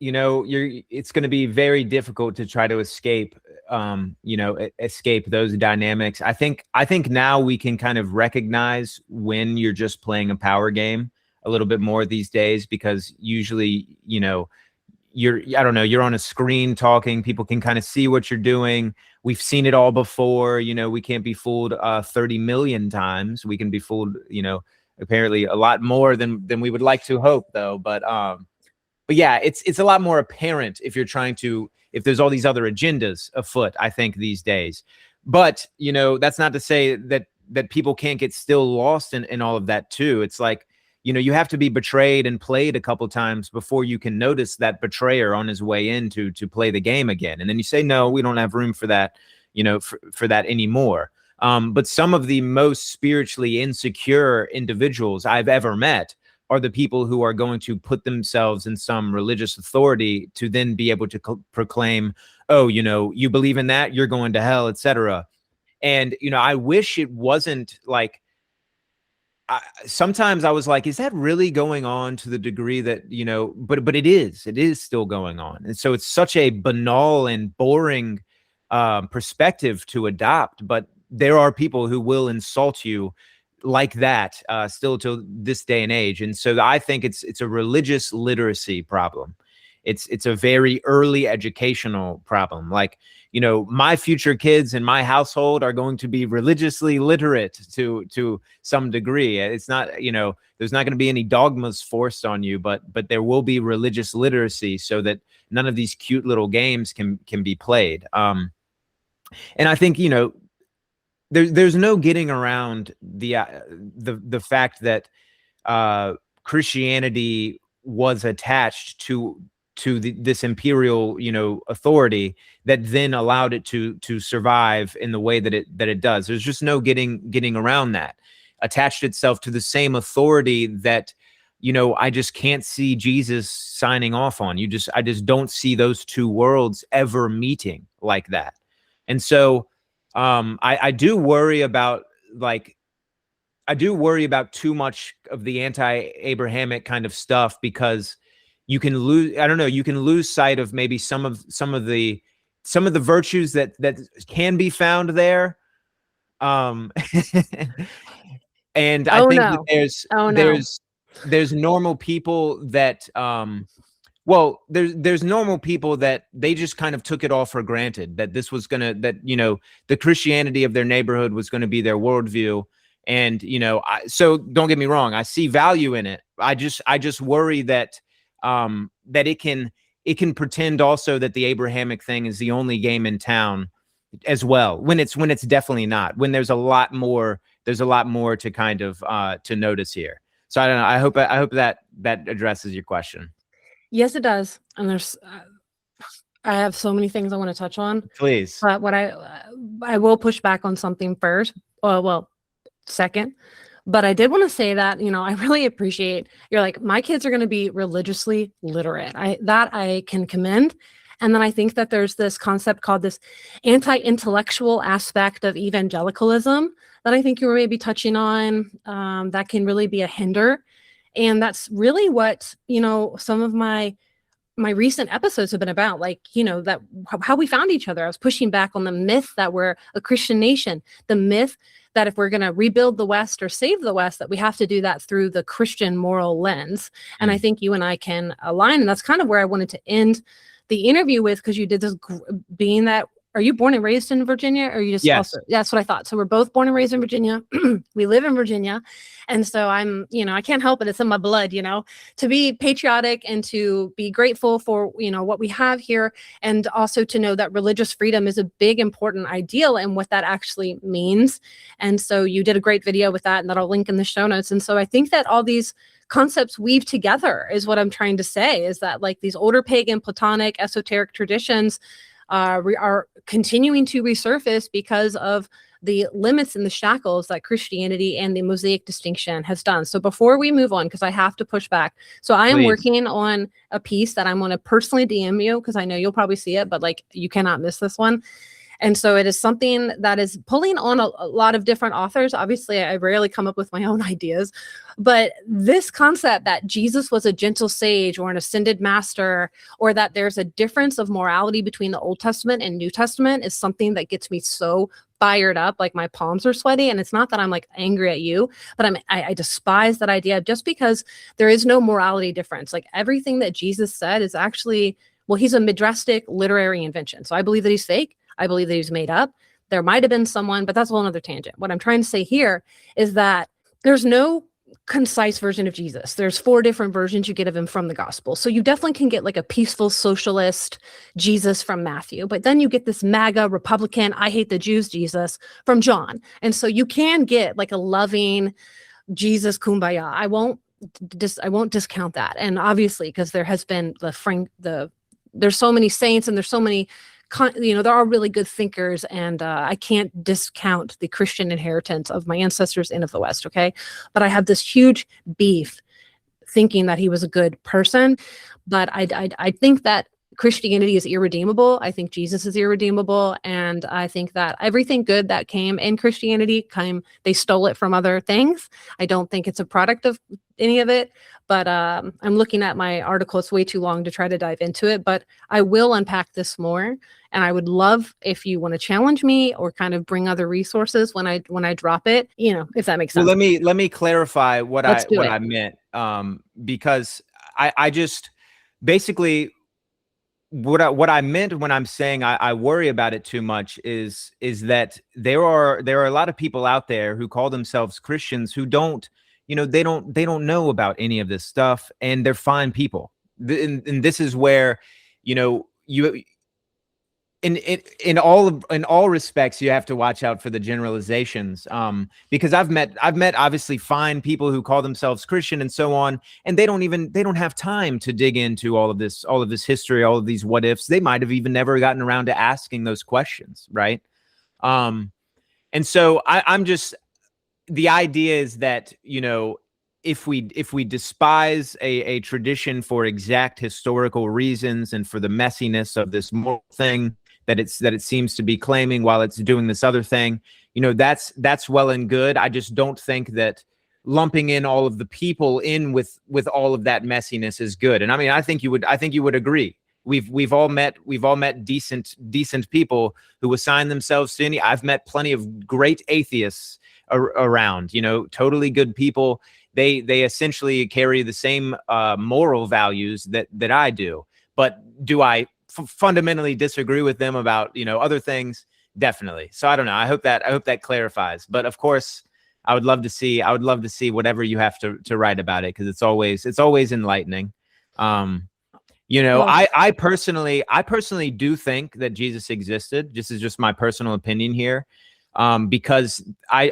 It's going to be very difficult to try to escape those dynamics. I think now we can kind of recognize when you're just playing a power game a little bit more these days, because usually, you're on a screen talking, people can kind of see what you're doing. We've seen it all before. We can't be fooled 30 million times. We can be fooled, apparently a lot more than we would like to hope, though. But yeah, it's a lot more apparent if there's all these other agendas afoot, I think, these days. But, that's not to say that people can't get still lost in all of that too. It's like, you have to be betrayed and played a couple times before you can notice that betrayer on his way in to play the game again. And then you say, no, we don't have room for that, for that anymore. But some of the most spiritually insecure individuals I've ever met are the people who are going to put themselves in some religious authority to then be able to proclaim, oh, you believe in that, you're going to hell, etc. And, I wish it wasn't like, sometimes I was like, is that really going on to the degree that, but it is still going on. And so it's such a banal and boring perspective to adopt, but there are people who will insult you like that still to this day and age. And so I think it's a religious literacy problem. It's a very early educational problem. Like, my future kids in my household are going to be religiously literate to some degree. It's not, there's not going to be any dogmas forced on you, but there will be religious literacy so that none of these cute little games can be played. And I think, there's no getting around the fact that Christianity was attached to this imperial, authority that then allowed it to survive in the way that it does. There's just no getting around that. Attached itself to the same authority that, I just can't see Jesus signing off on. I just don't see those two worlds ever meeting like that. And so I do worry about too much of the anti-Abrahamic kind of stuff, because you can lose sight of maybe some of the virtues that can be found there. And I think that there's normal people that there's normal people that they just kind of took it all for granted, that this was the Christianity of their neighborhood was going to be their worldview. And, so don't get me wrong, I see value in it. I just worry that it can pretend also that the Abrahamic thing is the only game in town as well, when it's definitely not, when there's a lot more to kind of to notice here. So I don't know. I hope that addresses your question. Yes, it does. And I have so many things I want to touch on. Please. But what I will push back on something first. Second. But I did want to say that, I really appreciate you're like, my kids are going to be religiously literate. I can commend. And then I think that there's this concept called this anti-intellectual aspect of evangelicalism that I think you were maybe touching on, that can really be a hinder. And that's really what, some of my recent episodes have been about, like, that how we found each other. I was pushing back on the myth that we're a Christian nation, the myth that if we're going to rebuild the West or save the West, that we have to do that through the Christian moral lens. And I think you and I can align. And that's kind of where I wanted to end the interview with, because you did this being that, are you born and raised in Virginia, or you just yes. That's what I thought. So we're both born and raised in Virginia. We live in Virginia. And so I'm, I can't help it. It's in my blood, to be patriotic and to be grateful for, what we have here. And also to know that religious freedom is a big, important ideal and what that actually means. And so you did a great video with that, and that I'll link in the show notes. And so I think that all these concepts weave together is what I'm trying to say, is that like these older pagan, Platonic, esoteric traditions are continuing to resurface because of the limits and the shackles that Christianity and the Mosaic distinction has done. So before we move on, because I have to push back. So I am working on a piece that I'm going to personally DM you, because I know you'll probably see it, but like you cannot miss this one. And so it is something that is pulling on a lot of different authors. Obviously, I rarely come up with my own ideas, but this concept that Jesus was a gentle sage or an ascended master, or that there's a difference of morality between the Old Testament and New Testament, is something that gets me so fired up, like my palms are sweaty. And it's not that I'm like angry at you, but I despise that idea, just because there is no morality difference. Like everything that Jesus said is actually, well, he's a midrastic literary invention. So I believe that he's fake. I believe that he's made up. There might have been someone, but that's a whole other tangent. What I'm trying to say here is that there's no concise version of Jesus. There's 4 different versions you get of him from the gospel. So you definitely can get like a peaceful socialist Jesus from Matthew, but then you get this MAGA Republican, I hate the Jews Jesus from John. And so you can get like a loving Jesus kumbaya. I won't discount that. And obviously, because there has been there's so many saints, and there's so many there are really good thinkers, and I can't discount the Christian inheritance of my ancestors and of the West, okay? But I have this huge beef thinking that he was a good person. But I think that Christianity is irredeemable. I think Jesus is irredeemable. And I think that everything good that came in Christianity they stole it from other things. I don't think it's a product of any of it. But I'm looking at my article. It's way too long to try to dive into it, but I will unpack this more. And I would love if you want to challenge me or kind of bring other resources when I drop it, if that makes sense. Well, let me clarify what I meant, because I just basically what I meant when I'm saying I worry about it too much is that there are a lot of people out there who call themselves Christians who don't, they don't know about any of this stuff, and they're fine people. And this is where, you in all respects, you have to watch out for the generalizations, because I've met obviously fine people who call themselves Christian and so on, and they don't have time to dig into all of this history, all of these what ifs. They might have even never gotten around to asking those questions, right? And so I'm just, the idea is that, if we despise a tradition for exact historical reasons and for the messiness of this moral thing that it seems to be claiming while it's doing this other thing, that's well and good. I just don't think that lumping in all of the people in with all of that messiness is good. And I mean, I think you would agree. We've all met decent people who assign themselves to any. I've met plenty of great atheists around, totally good people. They essentially carry the same moral values that I do. But do I fundamentally disagree with them about other things? Definitely. So I don't know. I hope that clarifies. But of course, I would love to see whatever you have to write about it, because it's always enlightening. I personally do think that Jesus existed. This is just my personal opinion here, because I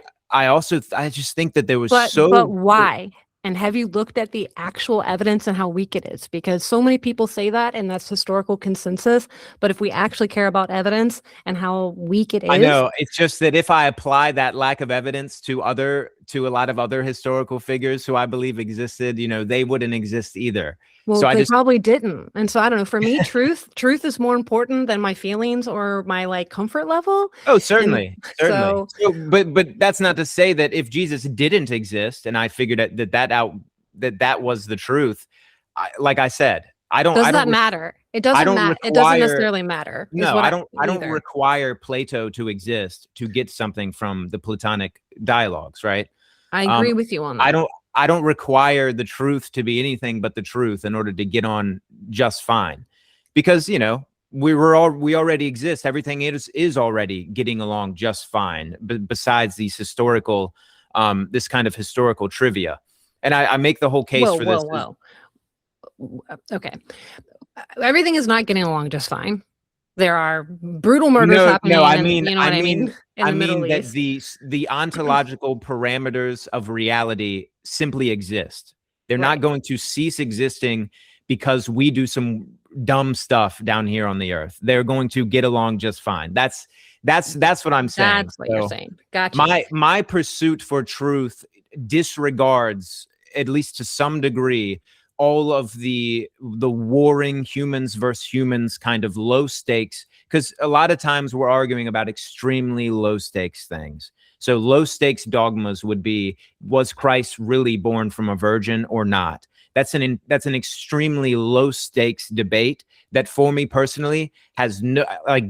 just think that there was but why? And have you looked at the actual evidence and how weak it is? Because so many people say that, and that's historical consensus. But if we actually care about evidence and how weak it is, I know, it's just that if I apply that lack of evidence to a lot of other historical figures who I believe existed, they wouldn't exist either. Well, so they probably didn't. And so I don't know. For me, truth is more important than my feelings or my comfort level. Oh, certainly. So, but that's not to say that if Jesus didn't exist and I figured that was the truth, like I said, I don't. Does that matter? It doesn't matter. It doesn't necessarily matter. No, I don't require Plato to exist to get something from the Platonic dialogues, right? I agree with you on that. I don't require the truth to be anything but the truth in order to get on just fine, because we already exist. Everything is already getting along just fine. Besides these historical, this kind of historical trivia, and I make the whole case for this. Okay, everything is not getting along just fine. There are brutal murders happening. No, I mean that the ontological parameters of reality simply exist. They're not going to cease existing because we do some dumb stuff down here on the earth. They're going to get along just fine. That's what I'm saying. That's what you're saying. Gotcha. My pursuit for truth disregards, at least to some degree, all of the warring humans versus humans kind of low stakes, because a lot of times we're arguing about extremely low stakes things. So low stakes dogmas would be, was Christ really born from a virgin or not? That's an extremely low stakes debate that for me personally has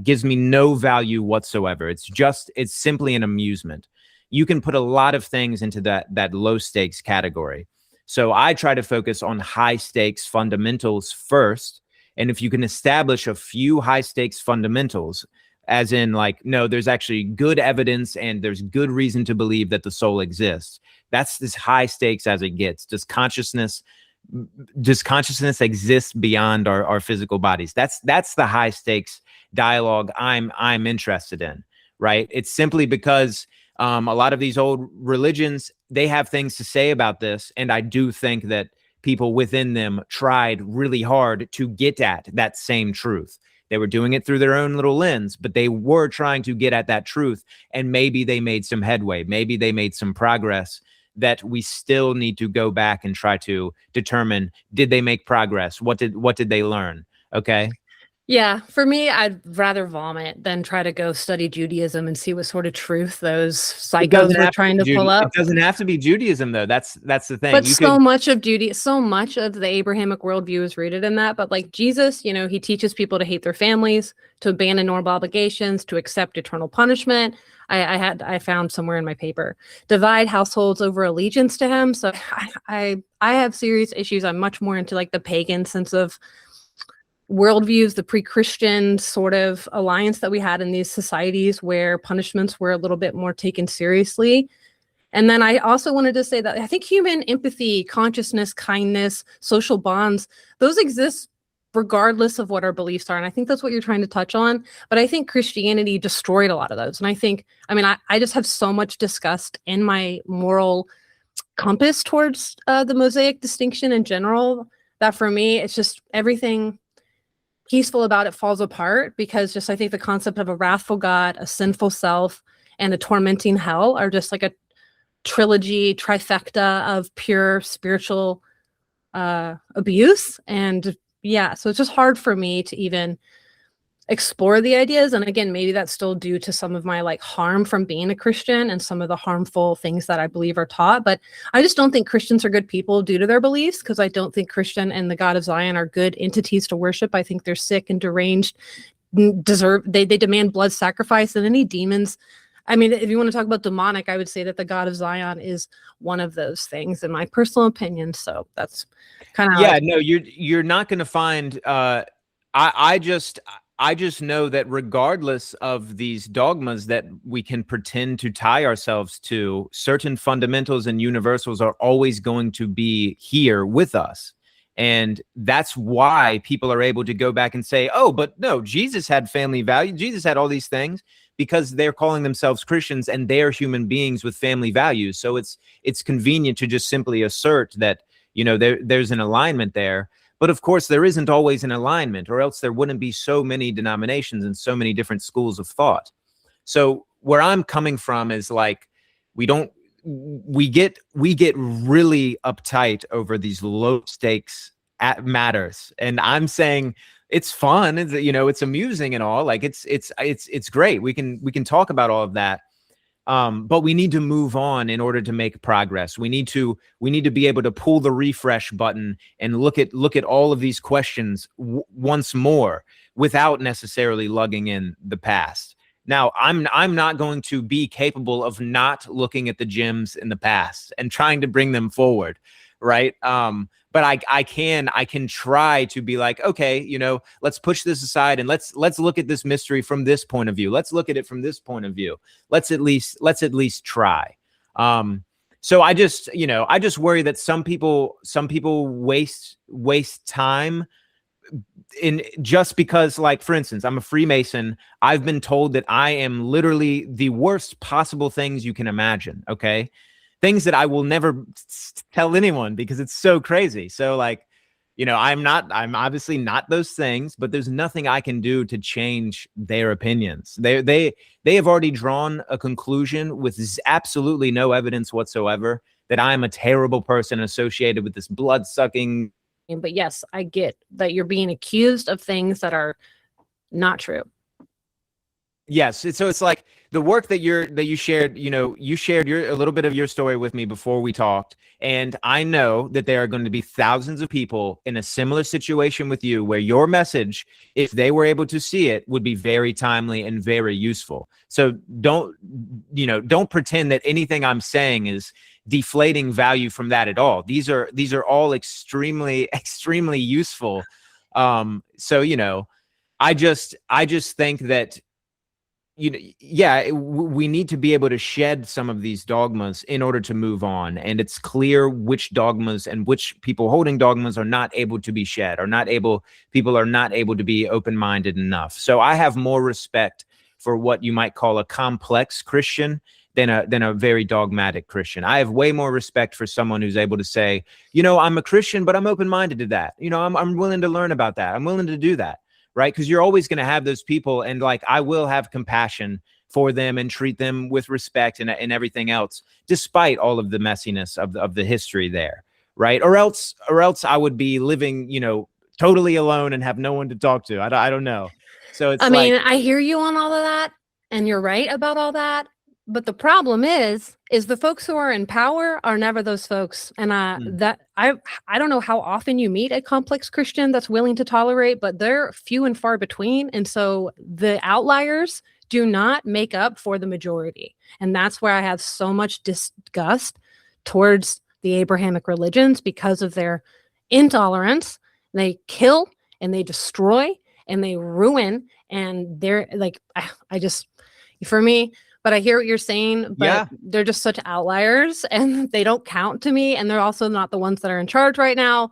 gives me no value whatsoever. It's simply an amusement. You can put a lot of things into that low stakes category. So I try to focus on high stakes fundamentals first. And if you can establish a few high stakes fundamentals, as in no, there's actually good evidence and there's good reason to believe that the soul exists. That's as high stakes as it gets. Does consciousness exist beyond our physical bodies? That's the high stakes dialogue I'm interested in, right? It's simply because a lot of these old religions, they have things to say about this. And I do think that people within them tried really hard to get at that same truth. They were doing it through their own little lens, but they were trying to get at that truth. And maybe they made some headway. Maybe they made some progress. that we still need to go back and try to determine, did they make progress? What did they learn? Okay. Yeah, for me, I'd rather vomit than try to go study Judaism and see what sort of truth those psychos are trying to pull up. It doesn't have to be Judaism, though. That's the thing. But so much of the Abrahamic worldview is rooted in that. But like Jesus, he teaches people to hate their families, to abandon normal obligations, to accept eternal punishment. I found somewhere in my paper, divide households over allegiance to him. So I have serious issues. I'm much more into like the pagan sense of worldviews, the pre-Christian sort of alliance that we had in these societies where punishments were a little bit more taken seriously. And then I also wanted to say that I think human empathy, consciousness, kindness, social bonds, those exist regardless of what our beliefs are. And I think that's what you're trying to touch on. But I think Christianity destroyed a lot of those. And I just have so much disgust in my moral compass towards the Mosaic distinction in general, that for me, it's just everything peaceful about it falls apart, because just I think the concept of a wrathful God, a sinful self, and a tormenting hell are just like a trifecta of pure spiritual abuse. And yeah, so it's just hard for me to even explore the ideas. And again, maybe that's still due to some of my like harm from being a Christian and some of the harmful things that I believe are taught. But I just don't think Christians are good people due to their beliefs, because I don't think Christian and the God of Zion are good entities to worship. I think they're sick and deranged, they demand blood sacrifice, and any demons. I mean, if you want to talk about demonic, I would say that the God of Zion is one of those things in my personal opinion. So that's kind of you're not going to find I just know that regardless of these dogmas that we can pretend to tie ourselves to, certain fundamentals and universals are always going to be here with us. And that's why people are able to go back and say, oh, but no, Jesus had family value. Jesus had all these things, because they're calling themselves Christians and they're human beings with family values. So it's convenient to just simply assert that, there's an alignment there. But of course, there isn't always an alignment, or else there wouldn't be so many denominations and so many different schools of thought. So where I'm coming from is like, we get really uptight over these low stakes matters. And I'm saying it's fun. It's amusing and all. Like it's great. We can talk about all of that. But we need to move on in order to make progress. We need to be able to pull the refresh button and look at all of these questions once more without necessarily lugging in the past. Now, I'm not going to be capable of not looking at the gems in the past and trying to bring them forward, right? But I can try to be like, okay, let's push this aside and let's look at this mystery from this point of view. Let's look at it from this point of view. Let's at least try. So I just worry that some people waste time in just because, like, for instance, I'm a Freemason. I've been told that I am literally the worst possible things you can imagine. Okay. Things that I will never tell anyone because it's so crazy. So like, I'm obviously not those things, but there's nothing I can do to change their opinions. They have already drawn a conclusion with absolutely no evidence whatsoever that I'm a terrible person associated with this blood-sucking. But yes, I get that you're being accused of things that are not true. Yes. So it's like the work that you shared, you shared a little bit of your story with me before we talked. And I know that there are going to be thousands of people in a similar situation with you where your message, if they were able to see it, would be very timely and very useful. So don't pretend that anything I'm saying is deflating value from that at all. These are all extremely, extremely useful. So, I just think that, we need to be able to shed some of these dogmas in order to move on. And it's clear which dogmas and which people holding dogmas are not able to be shed, people are not able to be open-minded enough. So I have more respect for what you might call a complex Christian than a very dogmatic Christian. I have way more respect for someone who's able to say, I'm a Christian, but I'm open-minded to that. I'm willing to learn about that. I'm willing to do that. Right? Because you're always going to have those people, and like, I will have compassion for them and treat them with respect and everything else, despite all of the messiness of the history there, right? Or else I would be living, totally alone and have no one to talk to. I don't know. So it's mean, I hear you on all of that, and you're right about all that. But the problem is the folks who are in power are never those folks. And I don't know how often you meet a complex Christian that's willing to tolerate, but they're few and far between. And so the outliers do not make up for the majority. And that's where I have so much disgust towards the Abrahamic religions, because of their intolerance. They kill and they destroy and they ruin. And they're like, I just, for me, but I hear what you're saying, but they're just such outliers and they don't count to me. And they're also not the ones that are in charge right now,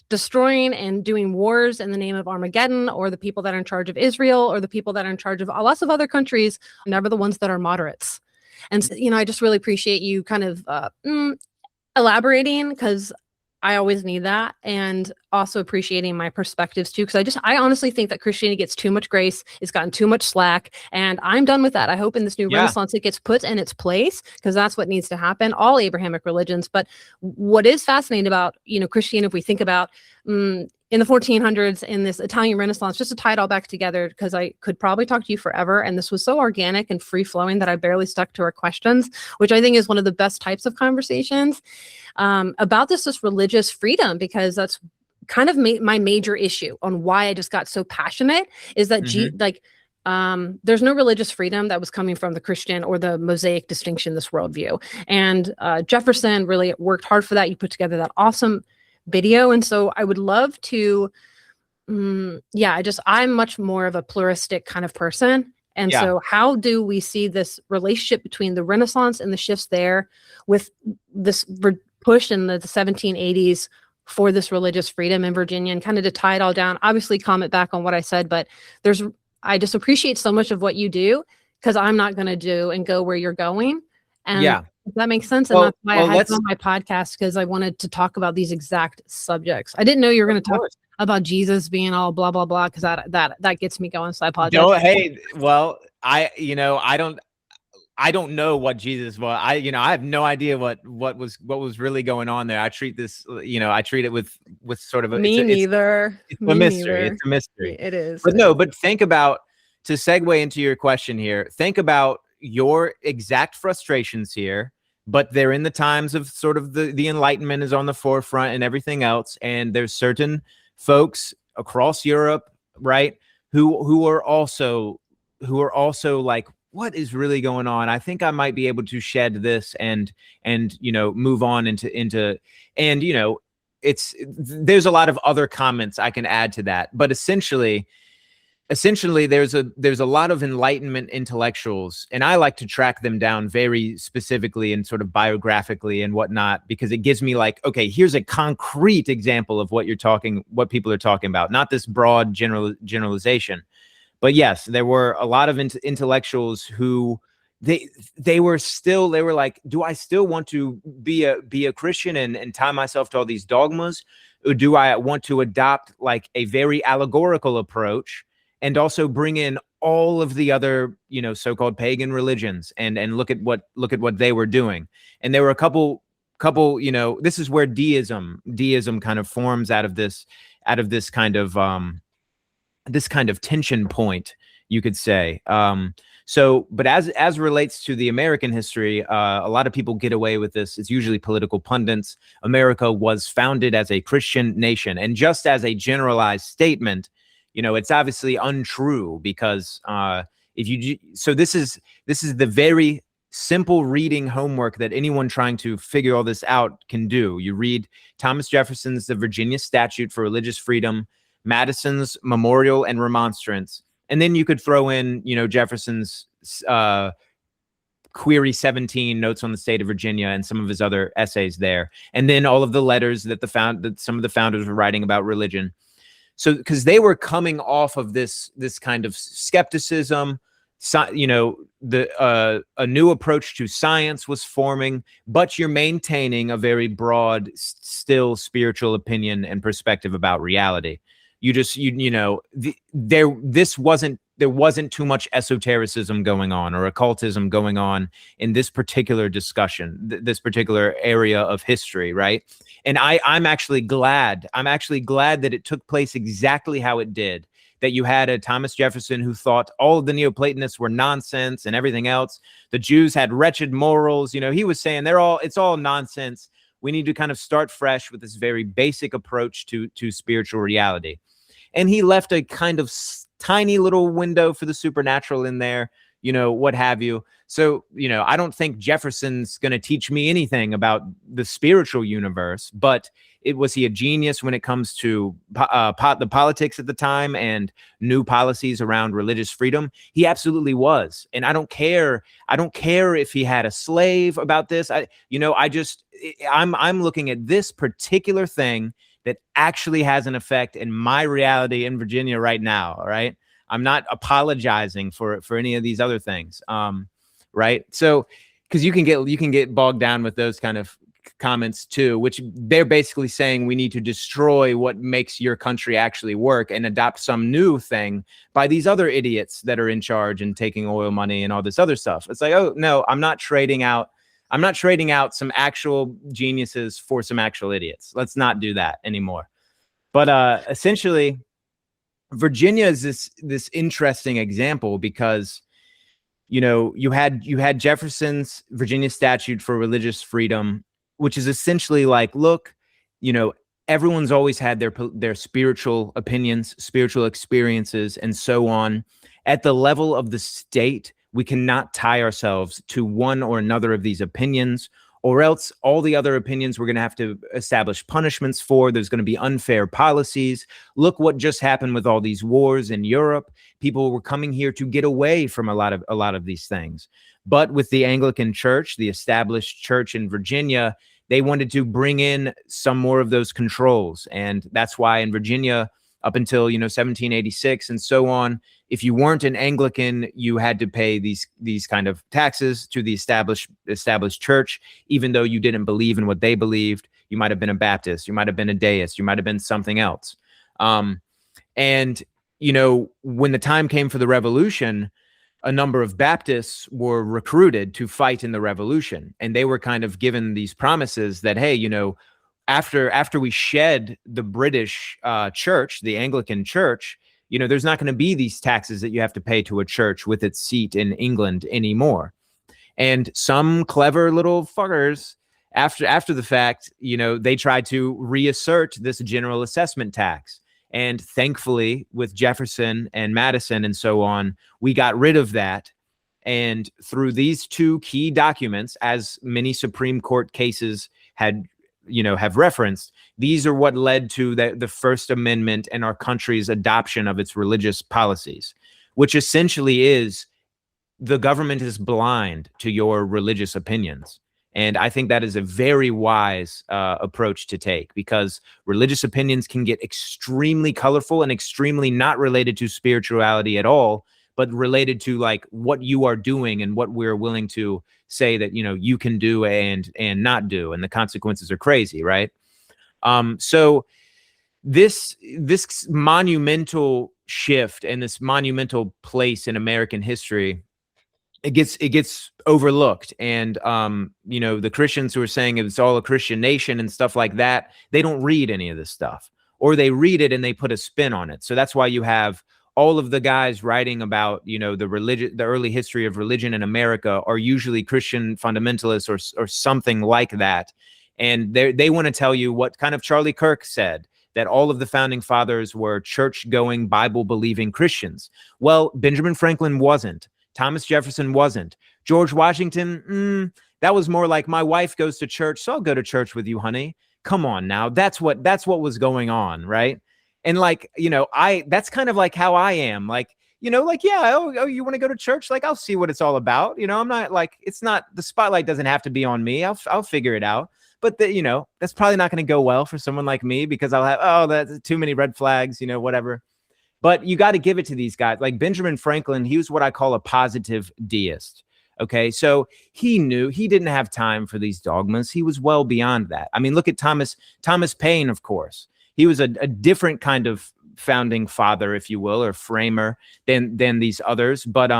destroying and doing wars in the name of Armageddon, or the people that are in charge of Israel, or the people that are in charge of lots of other countries, never the ones that are moderates. And, I just really appreciate you kind of elaborating, because I always need that, and also appreciating my perspectives too, because I honestly think that Christianity gets too much grace. It's gotten too much slack, and I'm done with that. I hope in this new Renaissance it gets put in its place, because that's what needs to happen. All Abrahamic religions. But what is fascinating about Christianity, if we think about in the 1400s, in this Italian Renaissance, just to tie it all back together, because I could probably talk to you forever, and this was so organic and free flowing that I barely stuck to our questions, which I think is one of the best types of conversations about this religious freedom, because that's kind of my major issue on why I just got so passionate, is that there's no religious freedom that was coming from the Christian or the Mosaic distinction, this worldview. And Jefferson really worked hard for that. You put together that awesome video. And so I would love to, I'm much more of a pluralistic kind of person. And so how do we see this relationship between the Renaissance and the shifts there, with this push in the 1780s for this religious freedom in Virginia, and kind of to tie it all down, obviously comment back on what I said, but I just appreciate so much of what you do, because I'm not going to do and go where you're going. And if that makes sense. And that's why I had you on my podcast, because I wanted to talk about these exact subjects. I didn't know you were going to talk about Jesus being all blah, blah, blah, because that gets me going. So I apologize. I don't know what Jesus was. I have no idea what was really going on there. I treat this, I treat it with sort of me neither. It's a mystery. It's a mystery. It is. But think about, to segue into your question here, think about your exact frustrations here, but they're in the times of sort of the Enlightenment is on the forefront and everything else. And there's certain folks across Europe, right, who are also like, what is really going on? I think I might be able to shed this and move on into and there's a lot of other comments I can add to that, but essentially there's a lot of Enlightenment intellectuals, and I like to track them down very specifically and sort of biographically and whatnot, because it gives me like, okay, here's a concrete example of what people are talking about, not this broad generalization. But yes, there were a lot of intellectuals who they were like, do I still want to be a Christian and tie myself to all these dogmas, or do I want to adopt like a very allegorical approach and also bring in all of the other so-called pagan religions and look at what they were doing? And there were a couple this is where deism kind of forms out of this kind of tension point, you could say. But as relates to the American history, a lot of people get away with this. It's usually political pundits. America was founded as a Christian nation, and just as a generalized statement, it's obviously untrue, because this is the very simple reading homework that anyone trying to figure all this out can do. You read Thomas Jefferson's The Virginia Statute for Religious Freedom, Madison's Memorial and Remonstrance, and then you could throw in, Jefferson's Query 17, Notes on the State of Virginia, and some of his other essays there, and then all of the letters that some of the founders were writing about religion. So, because they were coming off of this kind of skepticism, a new approach to science was forming, but you're maintaining a very broad, still spiritual opinion and perspective about reality. there wasn't too much esotericism going on or occultism going on in this particular discussion, this particular area of history, right? And I'm actually glad that it took place exactly how it did, that you had a Thomas Jefferson who thought all of the Neoplatonists were nonsense and everything else. The Jews had wretched morals. He was saying it's all nonsense. We need to kind of start fresh with this very basic approach to spiritual reality. And he left a kind of tiny little window for the supernatural in there, what have you. So, I don't think Jefferson's going to teach me anything about the spiritual universe, but was he a genius when it comes to the politics at the time and new policies around religious freedom? He absolutely was. And I don't care if he had a slave about this. I'm looking at this particular thing that actually has an effect in my reality in Virginia right now. All right. I'm not apologizing for any of these other things. Right. So, because you can get bogged down with those kind of comments too, which they're basically saying we need to destroy what makes your country actually work and adopt some new thing by these other idiots that are in charge and taking oil money and all this other stuff. It's like, oh no, I'm not trading out some actual geniuses for some actual idiots. Let's not do that anymore. But essentially, Virginia is this interesting example because you had Jefferson's Virginia Statute for Religious Freedom, which is essentially like, look, everyone's always had their spiritual opinions, spiritual experiences, and so on. At the level of the state, we cannot tie ourselves to one or another of these opinions, or else all the other opinions we're going to have to establish punishments for. There's going to be unfair policies. Look what just happened with all these wars in Europe. People were coming here to get away from a lot of these things. But with the Anglican Church, the established church in Virginia, they wanted to bring in some more of those controls. And that's why in Virginia, up until 1786 and so on, if you weren't an Anglican, you had to pay these kind of taxes to the established church, even though you didn't believe in what they believed. You might have been a Baptist, you might have been a Deist, you might have been something else. And when the time came for the Revolution, a number of Baptists were recruited to fight in the Revolution, and they were kind of given these promises that, hey, after we shed the British church, the Anglican Church, there's not going to be these taxes that you have to pay to a church with its seat in England anymore. And some clever little fuckers, after the fact, they tried to reassert this general assessment tax. And thankfully, with Jefferson and Madison and so on, we got rid of that. And through these two key documents, as many Supreme Court cases have referenced, these are what led to the First Amendment and our country's adoption of its religious policies, which essentially is the government is blind to your religious opinions. And I think that is a very wise approach to take, because religious opinions can get extremely colorful and extremely not related to spirituality at all, but related to like what you are doing and what we're willing to say that, you can do and not do. And the consequences are crazy, right? So this monumental shift and this monumental place in American history, it gets overlooked. And the Christians who are saying it's all a Christian nation and stuff like that, they don't read any of this stuff, or they read it and they put a spin on it. So that's why you have all of the guys writing about the early history of religion in America are usually Christian fundamentalists or something like that. And they want to tell you what kind of Charlie Kirk said, that all of the founding fathers were church-going, Bible-believing Christians. Well, Benjamin Franklin wasn't. Thomas Jefferson wasn't. George Washington, that was more like, my wife goes to church, so I'll go to church with you, honey. Come on now. That's what was going on, right? And like, that's kind of like how I am. Like, yeah, oh, you want to go to church? Like, I'll see what it's all about. I'm not like, it's not, the spotlight doesn't have to be on me. I'll figure it out. But that's probably not going to go well for someone like me, because I'll have, that's too many red flags, whatever. But you got to give it to these guys. Like Benjamin Franklin, he was what I call a positive deist. Okay, so he knew he didn't have time for these dogmas. He was well beyond that. I mean, look at Thomas Paine, of course. He was a different kind of founding father, if you will, or framer than these others. But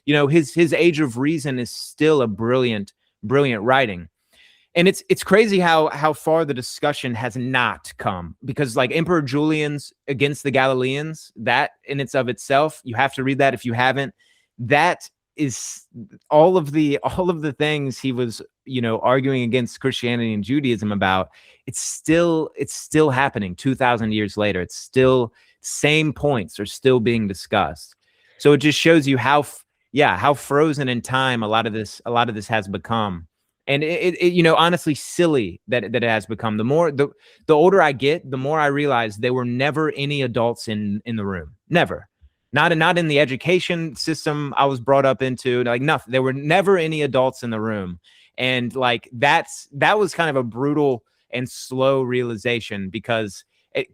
you know, his Age of Reason is still a brilliant writing. And it's crazy how far the discussion has not come, because like Emperor Julian's Against the Galileans, that in its of itself, you have to read that if you haven't. That is all of the things he was, you know, arguing against Christianity and Judaism about. It's still happening 2,000 years later. It's still, same points are still being discussed. So it just shows you how frozen in time a lot of this has become. And it you know, honestly, silly that it has become. The older I get, the more I realize there were never any adults in the room. Never. Not in the education system I was brought up into. Like nothing. There were never any adults in the room. And like that was kind of a brutal and slow realization, because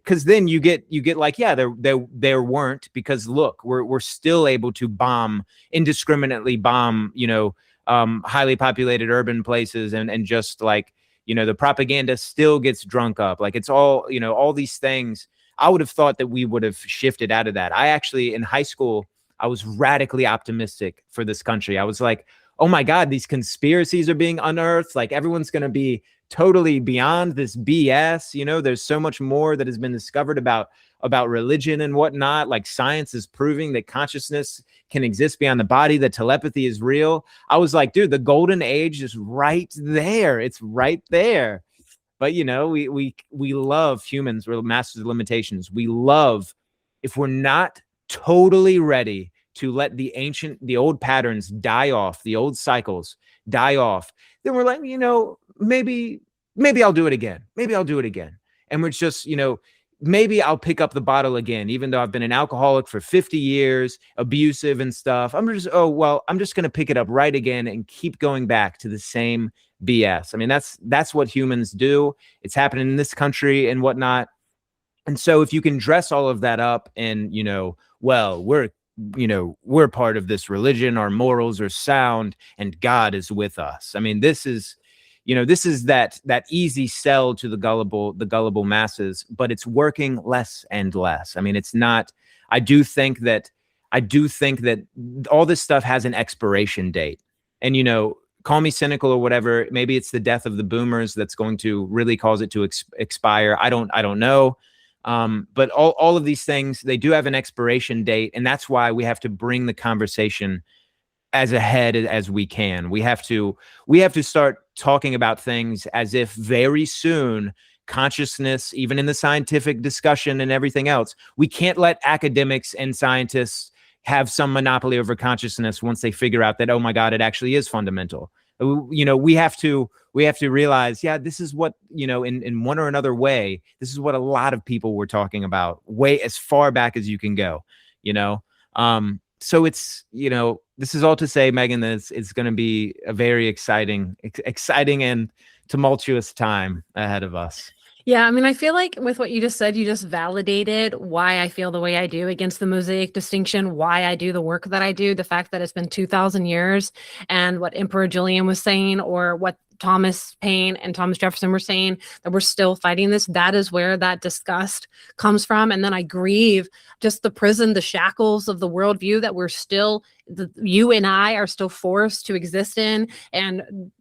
then you get like, yeah, there weren't, because look, we're still able to indiscriminately bomb, you know, highly populated urban places, and just like, you know, the propaganda still gets drunk up. Like it's all, you know, all these things. I would have thought that we would have shifted out of that. I actually, in high school, I was radically optimistic for this country. I was like, oh my God, these conspiracies are being unearthed. Like everyone's going to be totally beyond this BS. You know, there's so much more that has been discovered about religion and whatnot. Like science is proving that consciousness can exist beyond the body, that telepathy is real. I was like, dude, the golden age is right there. It's right there. But, you know, we love humans. We're masters of limitations. We love, if we're not totally ready to let the old patterns die off, the old cycles die off, then we're like, you know, maybe I'll do it again. Maybe I'll do it again. And we're just, you know, maybe I'll pick up the bottle again, even though I've been an alcoholic for 50 years, abusive and stuff. I'm just going to pick it up right again and keep going back to the same BS. I mean, that's what humans do. It's happening in this country and whatnot. And so if you can dress all of that up and, you know, well, we're part of this religion, our morals are sound, and God is with us. I mean, this is that easy sell to the gullible masses, but it's working less and less. I mean, it's not. I do think that all this stuff has an expiration date, and, you know, call me cynical or whatever. Maybe it's the death of the boomers that's going to really cause it to expire. I don't know. But all of these things, they do have an expiration date, and that's why we have to bring the conversation as ahead as we can. We have to start talking about things as if very soon consciousness, even in the scientific discussion and everything else, we can't let academics and scientists have some monopoly over consciousness once they figure out that, oh my God, it actually is fundamental. You know, we have to realize, yeah, this is what, you know, in one or another way, this is what a lot of people were talking about way as far back as you can go, you know? So it's, you know, this is all to say, Megan, that it's going to be a very exciting and tumultuous time ahead of us. Yeah, I mean, I feel like with what you just said, you just validated why I feel the way I do against the Mosaic distinction, why I do the work that I do, the fact that it's been 2,000 years, and what Emperor Julian was saying, or what Thomas Paine and Thomas Jefferson were saying, that we're still fighting this. That is where that disgust comes from. And then I grieve just the prison, the shackles of the worldview that we're still, you and I are still forced to exist in. And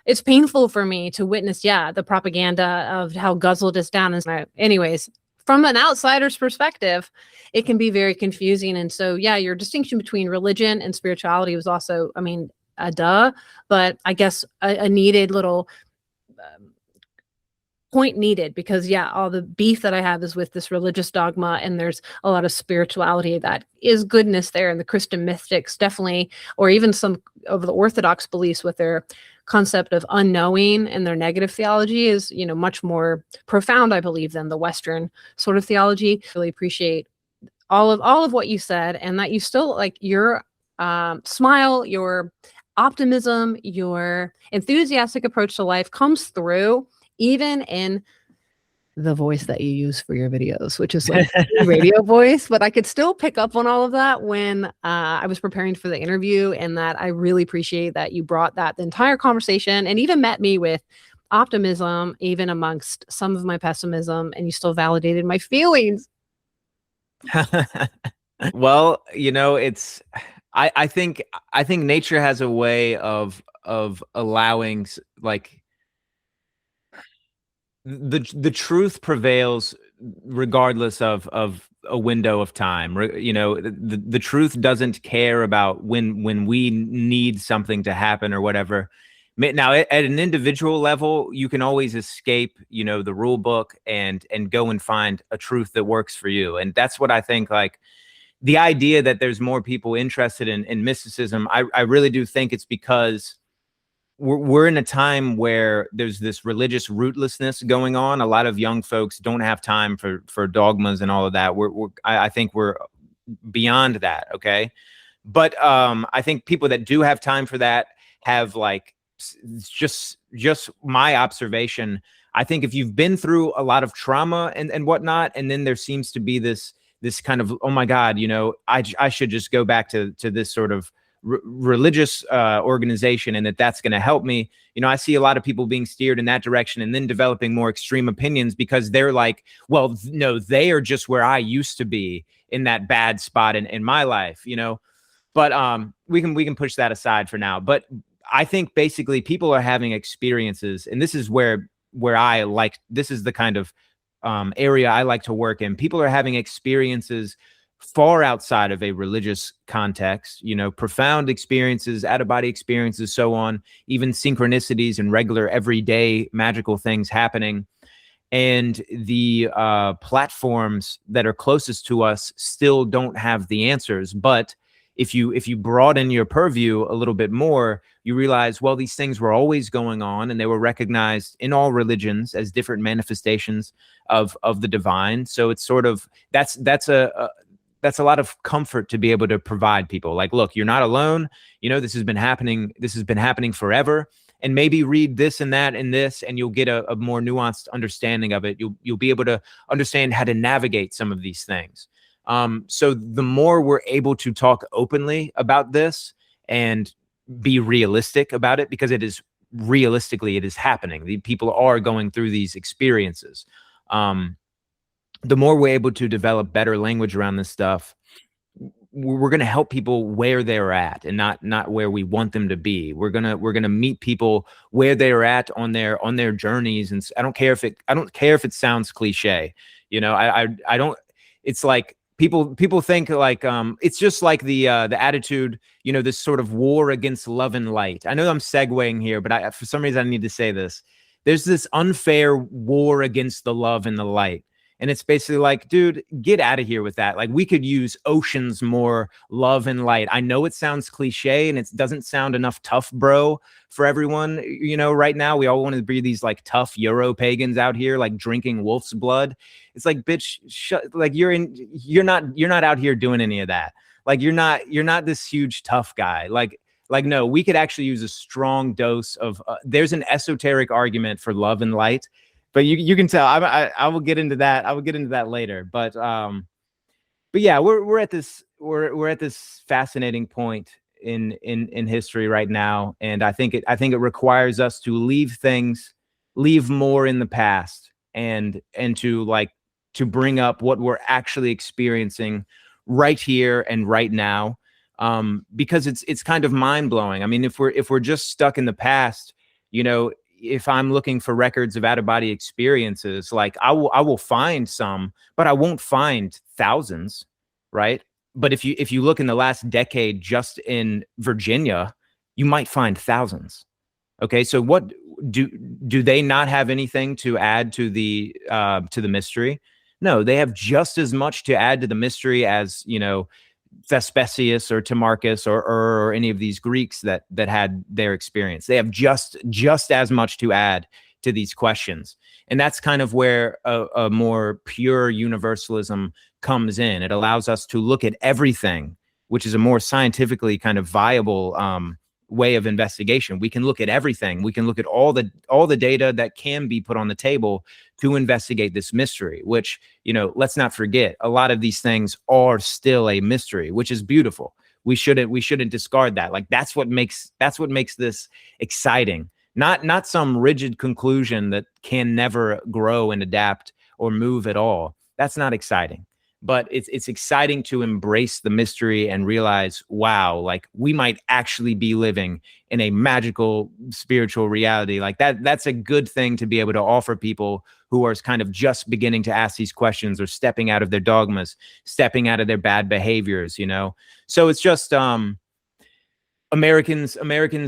it's painful for me to witness, the propaganda of how guzzled us down. And anyways, from an outsider's perspective, it can be very confusing. And so, your distinction between religion and spirituality was also, I mean, but I guess a needed little point needed, because all the beef that I have is with this religious dogma, and there's a lot of spirituality that is goodness there, and the Christian mystics definitely, or even some of the Orthodox beliefs with their concept of unknowing and their negative theology is, you know, much more profound, I believe, than the Western sort of theology. Really appreciate all of what you said, and that you still, like, your smile, your optimism, your enthusiastic approach to life comes through even in the voice that you use for your videos, which is like radio voice. But I could still pick up on all of that when I was preparing for the interview, and that I really appreciate that you brought that the entire conversation and even met me with optimism, even amongst some of my pessimism, and you still validated my feelings. Well, it's I think nature has a way of allowing like the truth prevails regardless of a window of time. The truth doesn't care about when we need something to happen or whatever. Now, at an individual level, you can always escape, the rule book and go and find a truth that works for you. And that's what I think, like, the idea that there's more people interested in mysticism, I really do think it's because we're in a time where there's this religious rootlessness going on. A lot of young folks don't have time for dogmas and all of that. I think we're beyond that. Okay. But I think people that do have time for that have, like, just my observation. I think if you've been through a lot of trauma and whatnot, and then there seems to be this kind of, oh my God, I should just go back to this sort of religious organization, and that's going to help me. I see a lot of people being steered in that direction and then developing more extreme opinions because they're like, well, no, they are just where I used to be in that bad spot in my life, but we can push that aside for now. But I think basically people are having experiences, and this is where I like, this is the kind of area I like to work in. People are having experiences far outside of a religious context, profound experiences, out-of-body experiences, so on, even synchronicities and regular everyday magical things happening. And the platforms that are closest to us still don't have the answers. But if you broaden your purview a little bit more, you realize, well, these things were always going on, and they were recognized in all religions as different manifestations of the divine. So it's sort of, that's a lot of comfort to be able to provide people. Like, look, you're not alone. This has been happening. This has been happening forever. And maybe read this and that and this, and you'll get a more nuanced understanding of it. You'll be able to understand how to navigate some of these things. So the more we're able to talk openly about this and be realistic about it, because it is happening. The people are going through these experiences. The more we're able to develop better language around this stuff, we're going to help people where they're at and not where we want them to be. We're going to meet people where they're at on their journeys. And I don't care if it sounds cliche, I don't, it's like people think like, it's just like the attitude, this sort of war against love and light. I know I'm segueing here, but for some reason I need to say this. There's this unfair war against the love and the light. And it's basically like, dude, get out of here with that. Like, we could use oceans more love and light. I know it sounds cliche and it doesn't sound enough tough, bro, for everyone. Right now we all want to be these like tough Euro pagans out here, like drinking wolf's blood. It's like, bitch, like you're not out here doing any of that. Like, you're not this huge tough guy. Like, no, we could actually use a strong dose of, there's an esoteric argument for love and light. But you can tell I will get into that. I will get into that later. But yeah, we're at this fascinating point in history right now, and I think it requires us to leave more in the past and to bring up what we're actually experiencing right here and right now, because it's kind of mind blowing. I mean, if we're just stuck in the past, if I'm looking for records of out-of-body experiences, like I will find some, but I won't find thousands, right? But if you look in the last decade, just in Virginia, you might find thousands. Okay, so what do they not have anything to add to the mystery? No, they have just as much to add to the mystery as Thespesius or Timarchus or any of these Greeks that had their experience. They have just as much to add to these questions. And that's kind of where a more pure universalism comes in. It allows us to look at everything, which is a more scientifically kind of viable way of investigation. We can look at everything. We can look at all the data that can be put on the table to investigate this mystery, which, let's not forget, a lot of these things are still a mystery, which is beautiful. We shouldn't discard that. Like, that's what makes this exciting. Not some rigid conclusion that can never grow and adapt or move at all. That's not exciting. but it's exciting to embrace the mystery and realize, wow, like we might actually be living in a magical spiritual reality. Like that's a good thing to be able to offer people who are kind of just beginning to ask these questions or stepping out of their dogmas, stepping out of their bad behaviors, you know? So it's just, Americans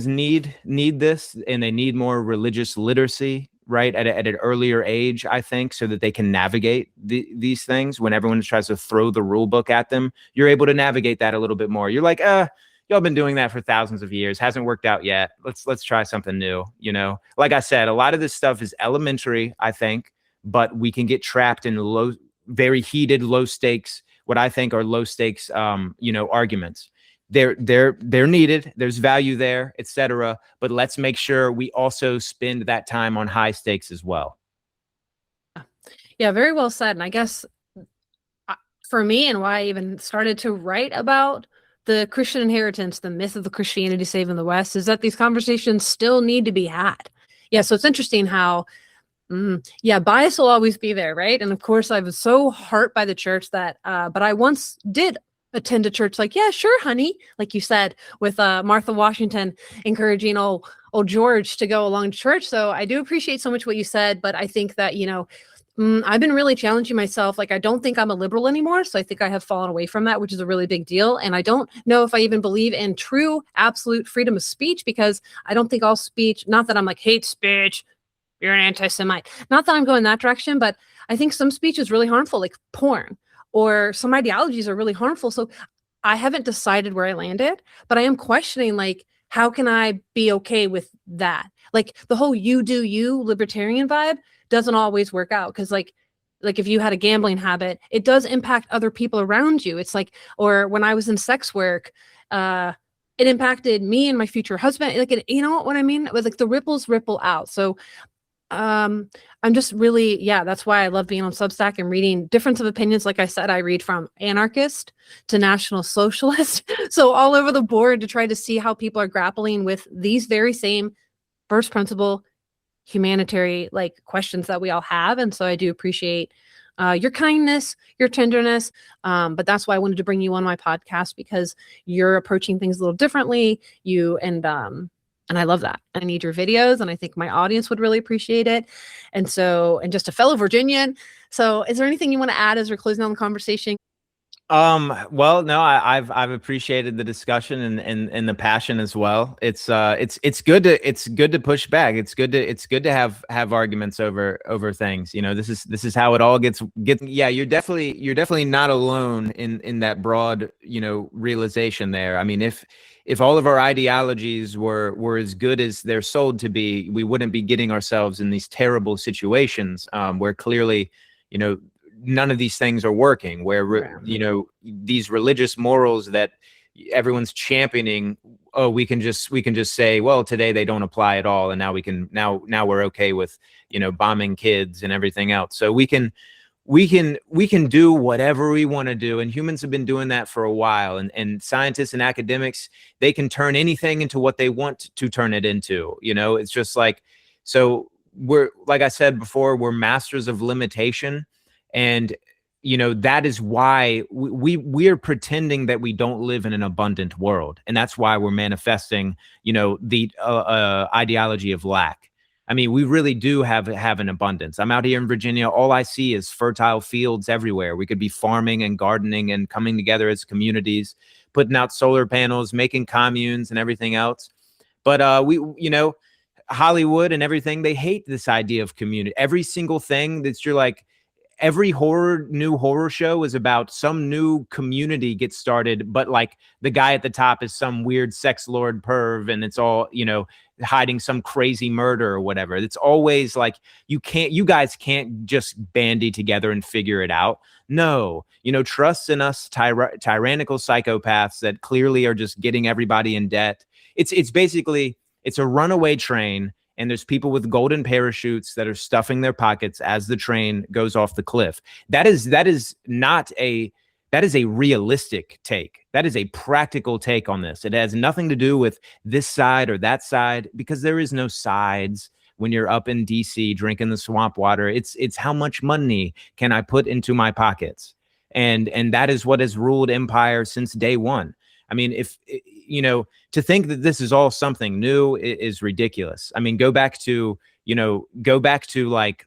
need this, and they need more religious literacy, right, at an earlier age, I think, so that they can navigate these things. When everyone tries to throw the rule book at them, you're able to navigate that a little bit more. You're like, y'all been doing that for thousands of years, hasn't worked out yet. Let's try something new. You know, like I said, a lot of this stuff is elementary, I think, but we can get trapped in very heated, low stakes, what I think are low stakes, arguments. They're needed. There's value there, etc. But let's make sure we also spend that time on high stakes as well. Yeah, very well said. And I guess for me, and why I even started to write about the Christian inheritance, the myth of the Christianity saving the West, is that these conversations still need to be had. Yeah, so it's interesting how, bias will always be there, right? And of course, I was so hurt by the church that, but I once did attend a church like, yeah, sure, honey, like you said, with Martha Washington encouraging old George to go along to church. So I do appreciate so much what you said, but I think that, I've been really challenging myself. Like, I don't think I'm a liberal anymore. So I think I have fallen away from that, which is a really big deal. And I don't know if I even believe in true, absolute freedom of speech, because I don't think all speech, not that I'm like, hate speech, you're an anti-Semite, not that I'm going that direction, but I think some speech is really harmful, like porn, or some ideologies are really harmful. So I haven't decided where I landed, but I am questioning, like, how can I be okay with that? Like the whole you do you libertarian vibe doesn't always work out. Cause like if you had a gambling habit, it does impact other people around you. It's like, or when I was in sex work, it impacted me and my future husband. Like, you know what I mean? It was like the ripples ripple out. So I'm just really, that's why I love being on Substack and reading difference of opinions. Like I said, I read from anarchist to national socialist. So all over the board to try to see how people are grappling with these very same first principle humanitarian like questions that we all have. And so I do appreciate your kindness, your tenderness. But that's why I wanted to bring you on my podcast, because you're approaching things a little differently. And I love that. I need your videos, and I think my audience would really appreciate it. And just a fellow Virginian. So is there anything you want to add as we're closing on the conversation? Well, no, I've appreciated the discussion and the passion as well. It's good to push back. It's good to have arguments over things. You know, this is how it all gets. Yeah, you're definitely not alone in that broad, realization there. I mean, if all of our ideologies were as good as they're sold to be, we wouldn't be getting ourselves in these terrible situations, where clearly, none of these things are working, where, these religious morals that everyone's championing, we can just say, well, today they don't apply at all. And now we're okay with, bombing kids and everything else. So we can do whatever we want to do. And humans have been doing that for a while. And scientists and academics, they can turn anything into what they want to turn it into. It's just like, so we're, like I said before, we're masters of limitation. And, that is why we're pretending that we don't live in an abundant world. And that's why we're manifesting, the ideology of lack. I mean, we really do have an abundance. I'm out here in Virginia. All I see is fertile fields everywhere. We could be farming and gardening and coming together as communities, putting out solar panels, making communes and everything else. But Hollywood and everything, they hate this idea of community. Every single thing that you're like, every new horror show is about some new community gets started, but like the guy at the top is some weird sex lord perv, and it's all, hiding some crazy murder or whatever. It's always like, you guys can't just bandy together and figure it out. No, trust in us tyrannical psychopaths that clearly are just getting everybody in debt. It's basically, it's a runaway train. And there's people with golden parachutes that are stuffing their pockets as the train goes off the cliff. That is a realistic take. That is a practical take on this. It has nothing to do with this side or that side, because there is no sides when you're up in DC drinking the swamp water. It's how much money can I put into my pockets? And that is what has ruled empire since day one. I mean, if to think that this is all something new is ridiculous. I mean, go back to like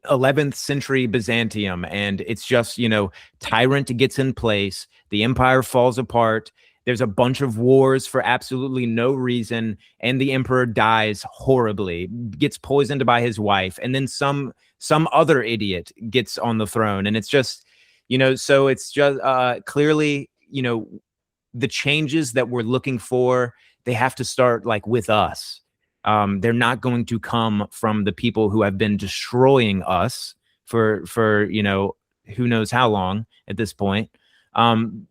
11th century Byzantium, and it's just, tyrant gets in place, the empire falls apart, there's a bunch of wars for absolutely no reason, and the emperor dies horribly, gets poisoned by his wife, and then some other idiot gets on the throne. And it's just, so it's just clearly, the changes that we're looking for, they have to start like with us. They're not going to come from the people who have been destroying us for who knows how long at this point.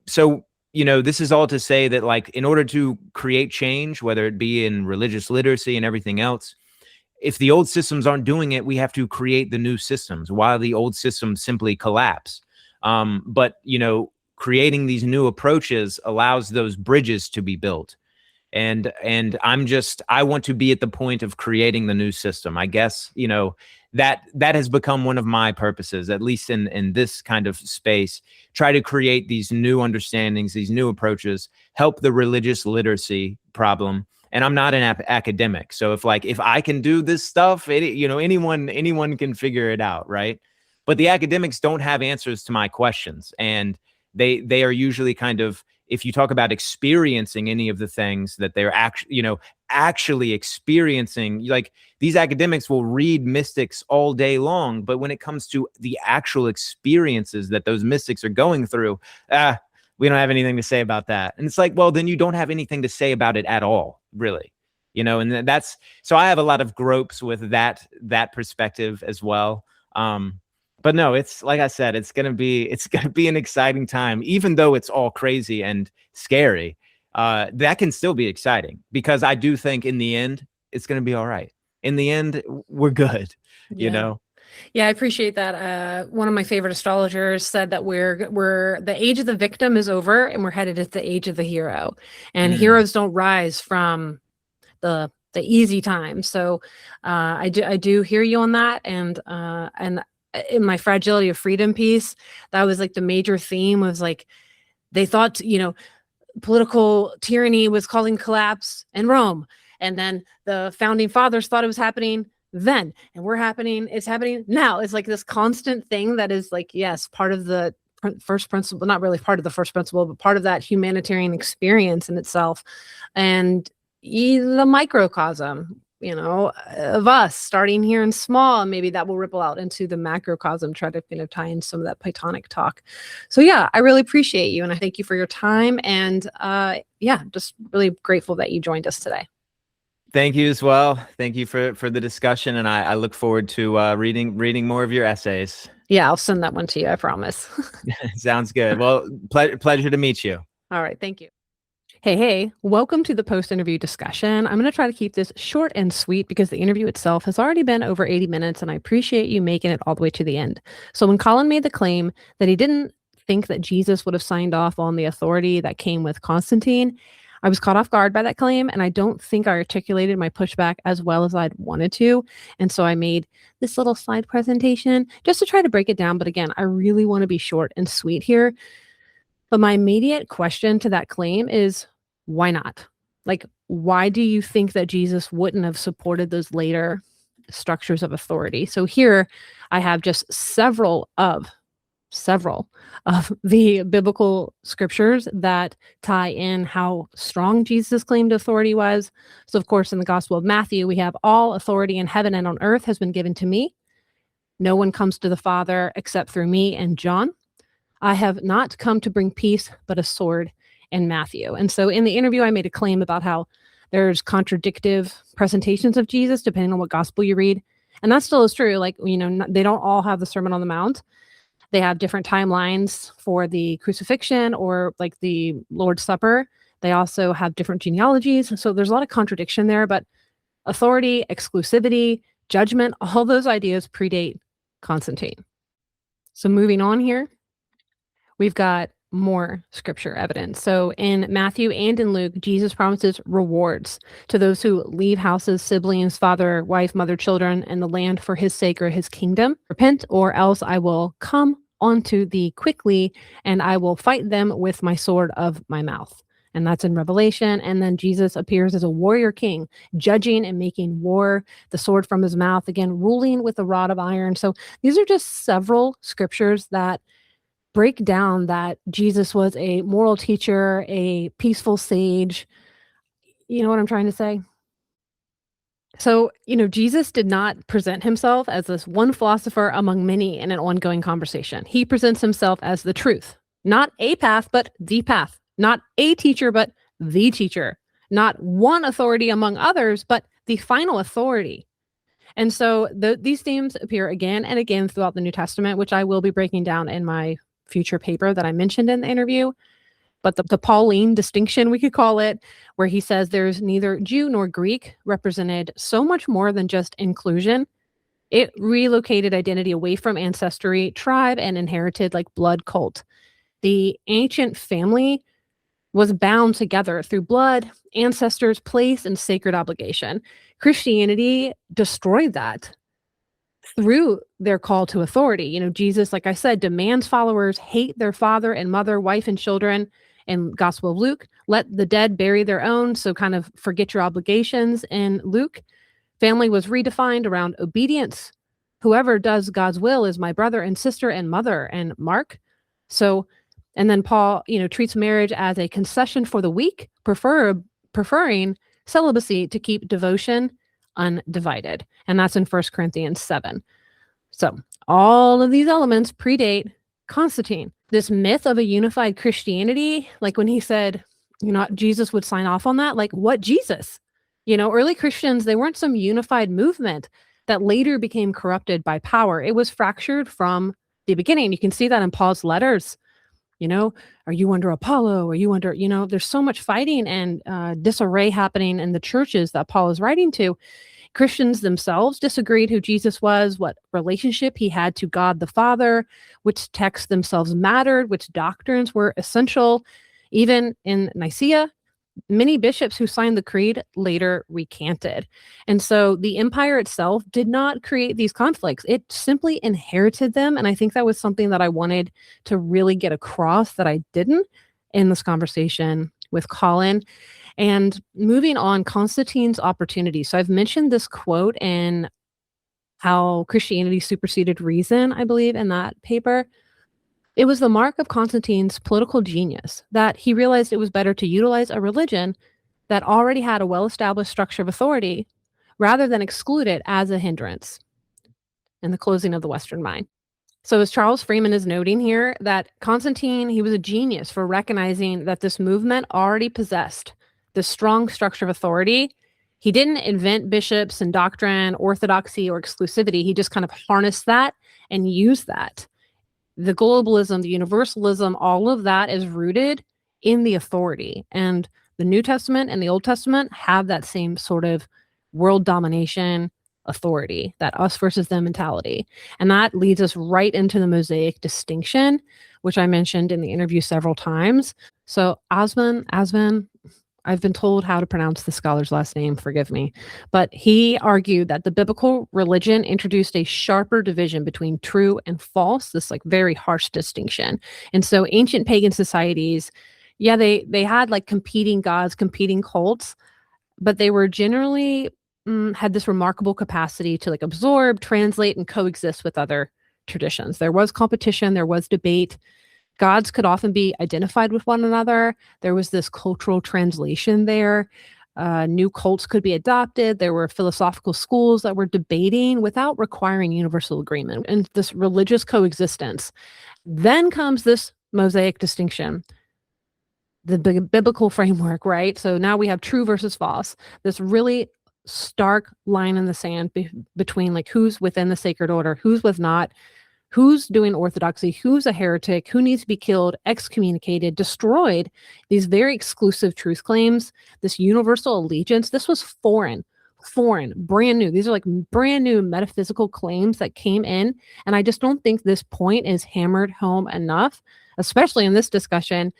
So this is all to say that, like, in order to create change, whether it be in religious literacy and everything else, if the old systems aren't doing it, we have to create the new systems while the old systems simply collapse. But creating these new approaches allows those bridges to be built. And I want to be at the point of creating the new system. I guess, that has become one of my purposes, at least in this kind of space. Try to create these new understandings, these new approaches, help the religious literacy problem. And I'm not an academic, so if I can do this stuff, anyone can figure it out, right? But the academics don't have answers to my questions, and they are usually kind of, if you talk about experiencing any of the things that they're actually experiencing, like, these academics will read mystics all day long, but when it comes to the actual experiences that those mystics are going through, we don't have anything to say about that. And it's like, well, then you don't have anything to say about it at all, really. And that's, so I have a lot of gropes with that perspective as well. But no, it's like I said, it's gonna be an exciting time, even though it's all crazy and scary. That can still be exciting, because I do think in the end it's gonna be all right. In the end, we're good. Yeah, I appreciate that. One of my favorite astrologers said that we're the age of the victim is over, and we're headed to the age of the hero. And heroes don't rise from the easy times. So I do hear you on that, and in my Fragility of Freedom piece, that was like the major theme, was like, they thought, political tyranny was causing collapse in Rome. And then the founding fathers thought it was happening then, and it's happening now. It's like this constant thing that is like, yes, part of the first principle, not really part of the first principle, but part of that humanitarian experience in itself. And the microcosm, of us starting here in small, and maybe that will ripple out into the macrocosm, try to tie in some of that Platonic talk. So yeah, I really appreciate you, and I thank you for your time, and just really grateful that you joined us today. Thank you as well. Thank you for the discussion, and I look forward to reading more of your essays. Yeah, I'll send that one to you, I promise. Sounds good. Well, pleasure to meet you. All right, thank you. Hey, welcome to the post-interview discussion. I'm going to try to keep this short and sweet because the interview itself has already been over 80 minutes, and I appreciate you making it all the way to the end. So when Collin made the claim that he didn't think that Jesus would have signed off on the authority that came with Constantine, I was caught off guard by that claim, and I don't think I articulated my pushback as well as I'd wanted to. And so I made this little slide presentation just to try to break it down. But again, I really want to be short and sweet here. But my immediate question to that claim is, why not? Like, why do you think that Jesus wouldn't have supported those later structures of authority? So here I have just several of the biblical scriptures that tie in how strong Jesus' claimed authority was. So of course, in the Gospel of Matthew, we have, all authority in heaven and on earth has been given to me. No one comes to the Father except through me. And John, I have not come to bring peace, but a sword, in Matthew. And so in the interview, I made a claim about how there's contradictive presentations of Jesus, depending on what gospel you read. And that still is true. Like, they don't all have the Sermon on the Mount. They have different timelines for the crucifixion or like the Lord's Supper. They also have different genealogies. So there's a lot of contradiction there, but authority, exclusivity, judgment, all those ideas predate Constantine. So moving on here, we've got more scripture evidence. So in Matthew and in Luke, Jesus promises rewards to those who leave houses, siblings, father, wife, mother, children, and the land for his sake or his kingdom. Repent, or else I will come onto thee quickly, and I will fight them with my sword of my mouth. And that's in Revelation. And then Jesus appears as a warrior king, judging and making war, the sword from his mouth, again, ruling with a rod of iron. So these are just several scriptures that break down that Jesus was a moral teacher, a peaceful sage. You know what I'm trying to say? So, Jesus did not present himself as this one philosopher among many in an ongoing conversation. He presents himself as the truth, not a path, but the path, not a teacher, but the teacher, not one authority among others, but the final authority. And so these themes appear again and again throughout the New Testament, which I will be breaking down in my future paper that I mentioned in the interview. But the Pauline distinction, we could call it, where he says there's neither Jew nor Greek, represented so much more than just inclusion. It relocated identity away from ancestry, tribe, and inherited like blood cult. The ancient family was bound together through blood, ancestors, place, and sacred obligation. Christianity destroyed that through their call to authority. Jesus, like I said, demands followers hate their father and mother, wife and children. In Gospel of Luke, let the dead bury their own, so kind of forget your obligations. In Luke, family was redefined around obedience. Whoever does God's will is my brother and sister and mother. And Mark. So, and then Paul, treats marriage as a concession for the weak, preferring celibacy to keep devotion undivided. And that's in 1 Corinthians 7. So all of these elements predate Constantine. This myth of a unified Christianity, like when he said, Jesus would sign off on that, like what Jesus? Early Christians, they weren't some unified movement that later became corrupted by power. It was fractured from the beginning. You can see that in Paul's letters. Are you under Apollo? Are you under, there's so much fighting and disarray happening in the churches that Paul is writing to. Christians themselves disagreed who Jesus was, what relationship he had to God the Father, which texts themselves mattered, which doctrines were essential. Even in Nicaea, many bishops who signed the creed later recanted. And so the empire itself did not create these conflicts. It simply inherited them. And I think that was something that I wanted to really get across that I didn't in this conversation with Collin. And moving on, Constantine's opportunity. So I've mentioned this quote in How Christianity Superseded Reason, I believe, in that paper. It was the mark of Constantine's political genius that he realized it was better to utilize a religion that already had a well-established structure of authority rather than exclude it as a hindrance in the closing of the Western mind. So as Charles Freeman is noting here, that Constantine, he was a genius for recognizing that this movement already possessed the strong structure of authority. He didn't invent bishops and doctrine, orthodoxy, or exclusivity. He just kind of harnessed that and used that. The globalism, the universalism, all of that is rooted in the authority. And the New Testament and the Old Testament have that same sort of world domination authority, that us versus them mentality. And that leads us right into the Mosaic distinction, which I mentioned in the interview several times. So Assmann, I've been told how to pronounce the scholar's last name, forgive me, but he argued that the biblical religion introduced a sharper division between true and false, this like very harsh distinction. And so ancient pagan societies, yeah, they had like competing gods, competing cults, but they were generally had this remarkable capacity to like absorb, translate, and coexist with other traditions. There was competition, there was debate. Gods could often be identified with one another. There was this cultural translation there. New cults could be adopted. There were philosophical schools that were debating without requiring universal agreement, and this religious coexistence. Then comes this Mosaic distinction, the biblical framework, right? So now we have true versus false, this really stark line in the sand between like who's within the sacred order, who's with not, who's doing orthodoxy, who's a heretic, who needs to be killed, excommunicated, destroyed. These very exclusive truth claims, this universal allegiance, this was foreign, brand new. These are like brand new metaphysical claims that came in. And I just don't think this point is hammered home enough, especially in this discussion,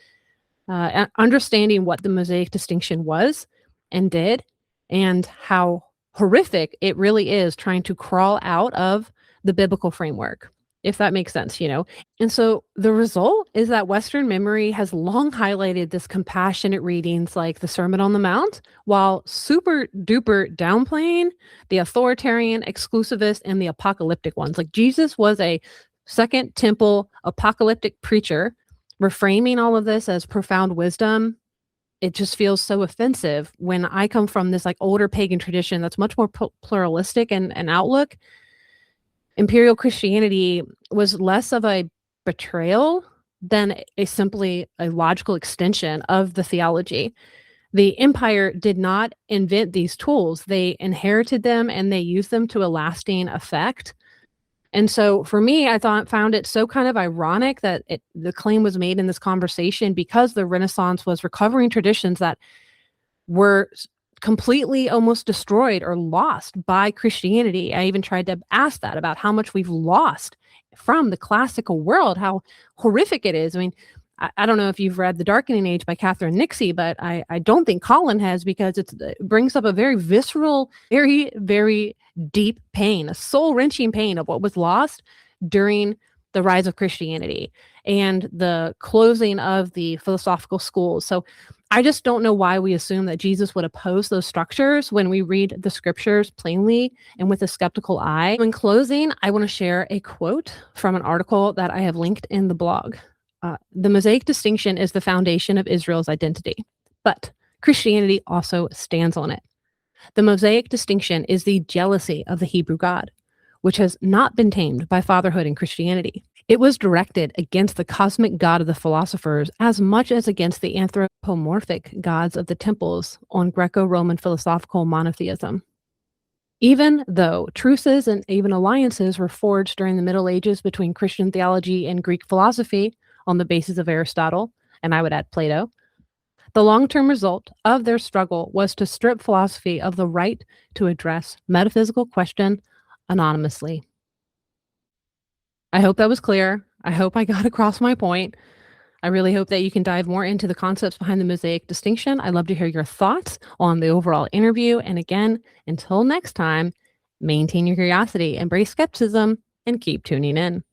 understanding what the Mosaic distinction was and did, and how horrific it really is trying to crawl out of the biblical framework. if that makes sense, you know? And so the result is that Western memory has long highlighted this compassionate readings like the Sermon on the Mount, while super duper downplaying the authoritarian, exclusivist, and the apocalyptic ones. Like Jesus was a Second Temple apocalyptic preacher, reframing all of this as profound wisdom. It just feels so offensive when I come from this like older pagan tradition that's much more pluralistic and outlook. Imperial Christianity was less of a betrayal than simply a logical extension of the theology. The empire did not invent these tools. They inherited them and they used them to a lasting effect. And so for me, found it so kind of ironic that the claim was made in this conversation because the Renaissance was recovering traditions that were completely almost destroyed or lost by Christianity. I even tried to ask that about how much we've lost from the classical world, how horrific it is. I mean, I don't know if you've read The Darkening Age by Catherine Nixie, but I don't think Collin has, because it brings up a very visceral, very, very deep pain, a soul-wrenching pain of what was lost during the rise of Christianity and the closing of the philosophical schools. So I just don't know why we assume that Jesus would oppose those structures when we read the scriptures plainly and with a skeptical eye. In closing, I want to share a quote from an article that I have linked in the blog. The Mosaic distinction is the foundation of Israel's identity, but Christianity also stands on it. The Mosaic distinction is the jealousy of the Hebrew God, which has not been tamed by fatherhood in Christianity. It was directed against the cosmic God of the philosophers as much as against the anthropomorphic gods of the temples on Greco-Roman philosophical monotheism. Even though truces and even alliances were forged during the Middle Ages between Christian theology and Greek philosophy on the basis of Aristotle, and I would add Plato, the long-term result of their struggle was to strip philosophy of the right to address metaphysical question anonymously. I hope that was clear. I hope I got across my point. I really hope that you can dive more into the concepts behind the Mosaic distinction. I'd love to hear your thoughts on the overall interview. And again, until next time, maintain your curiosity, embrace skepticism, and keep tuning in.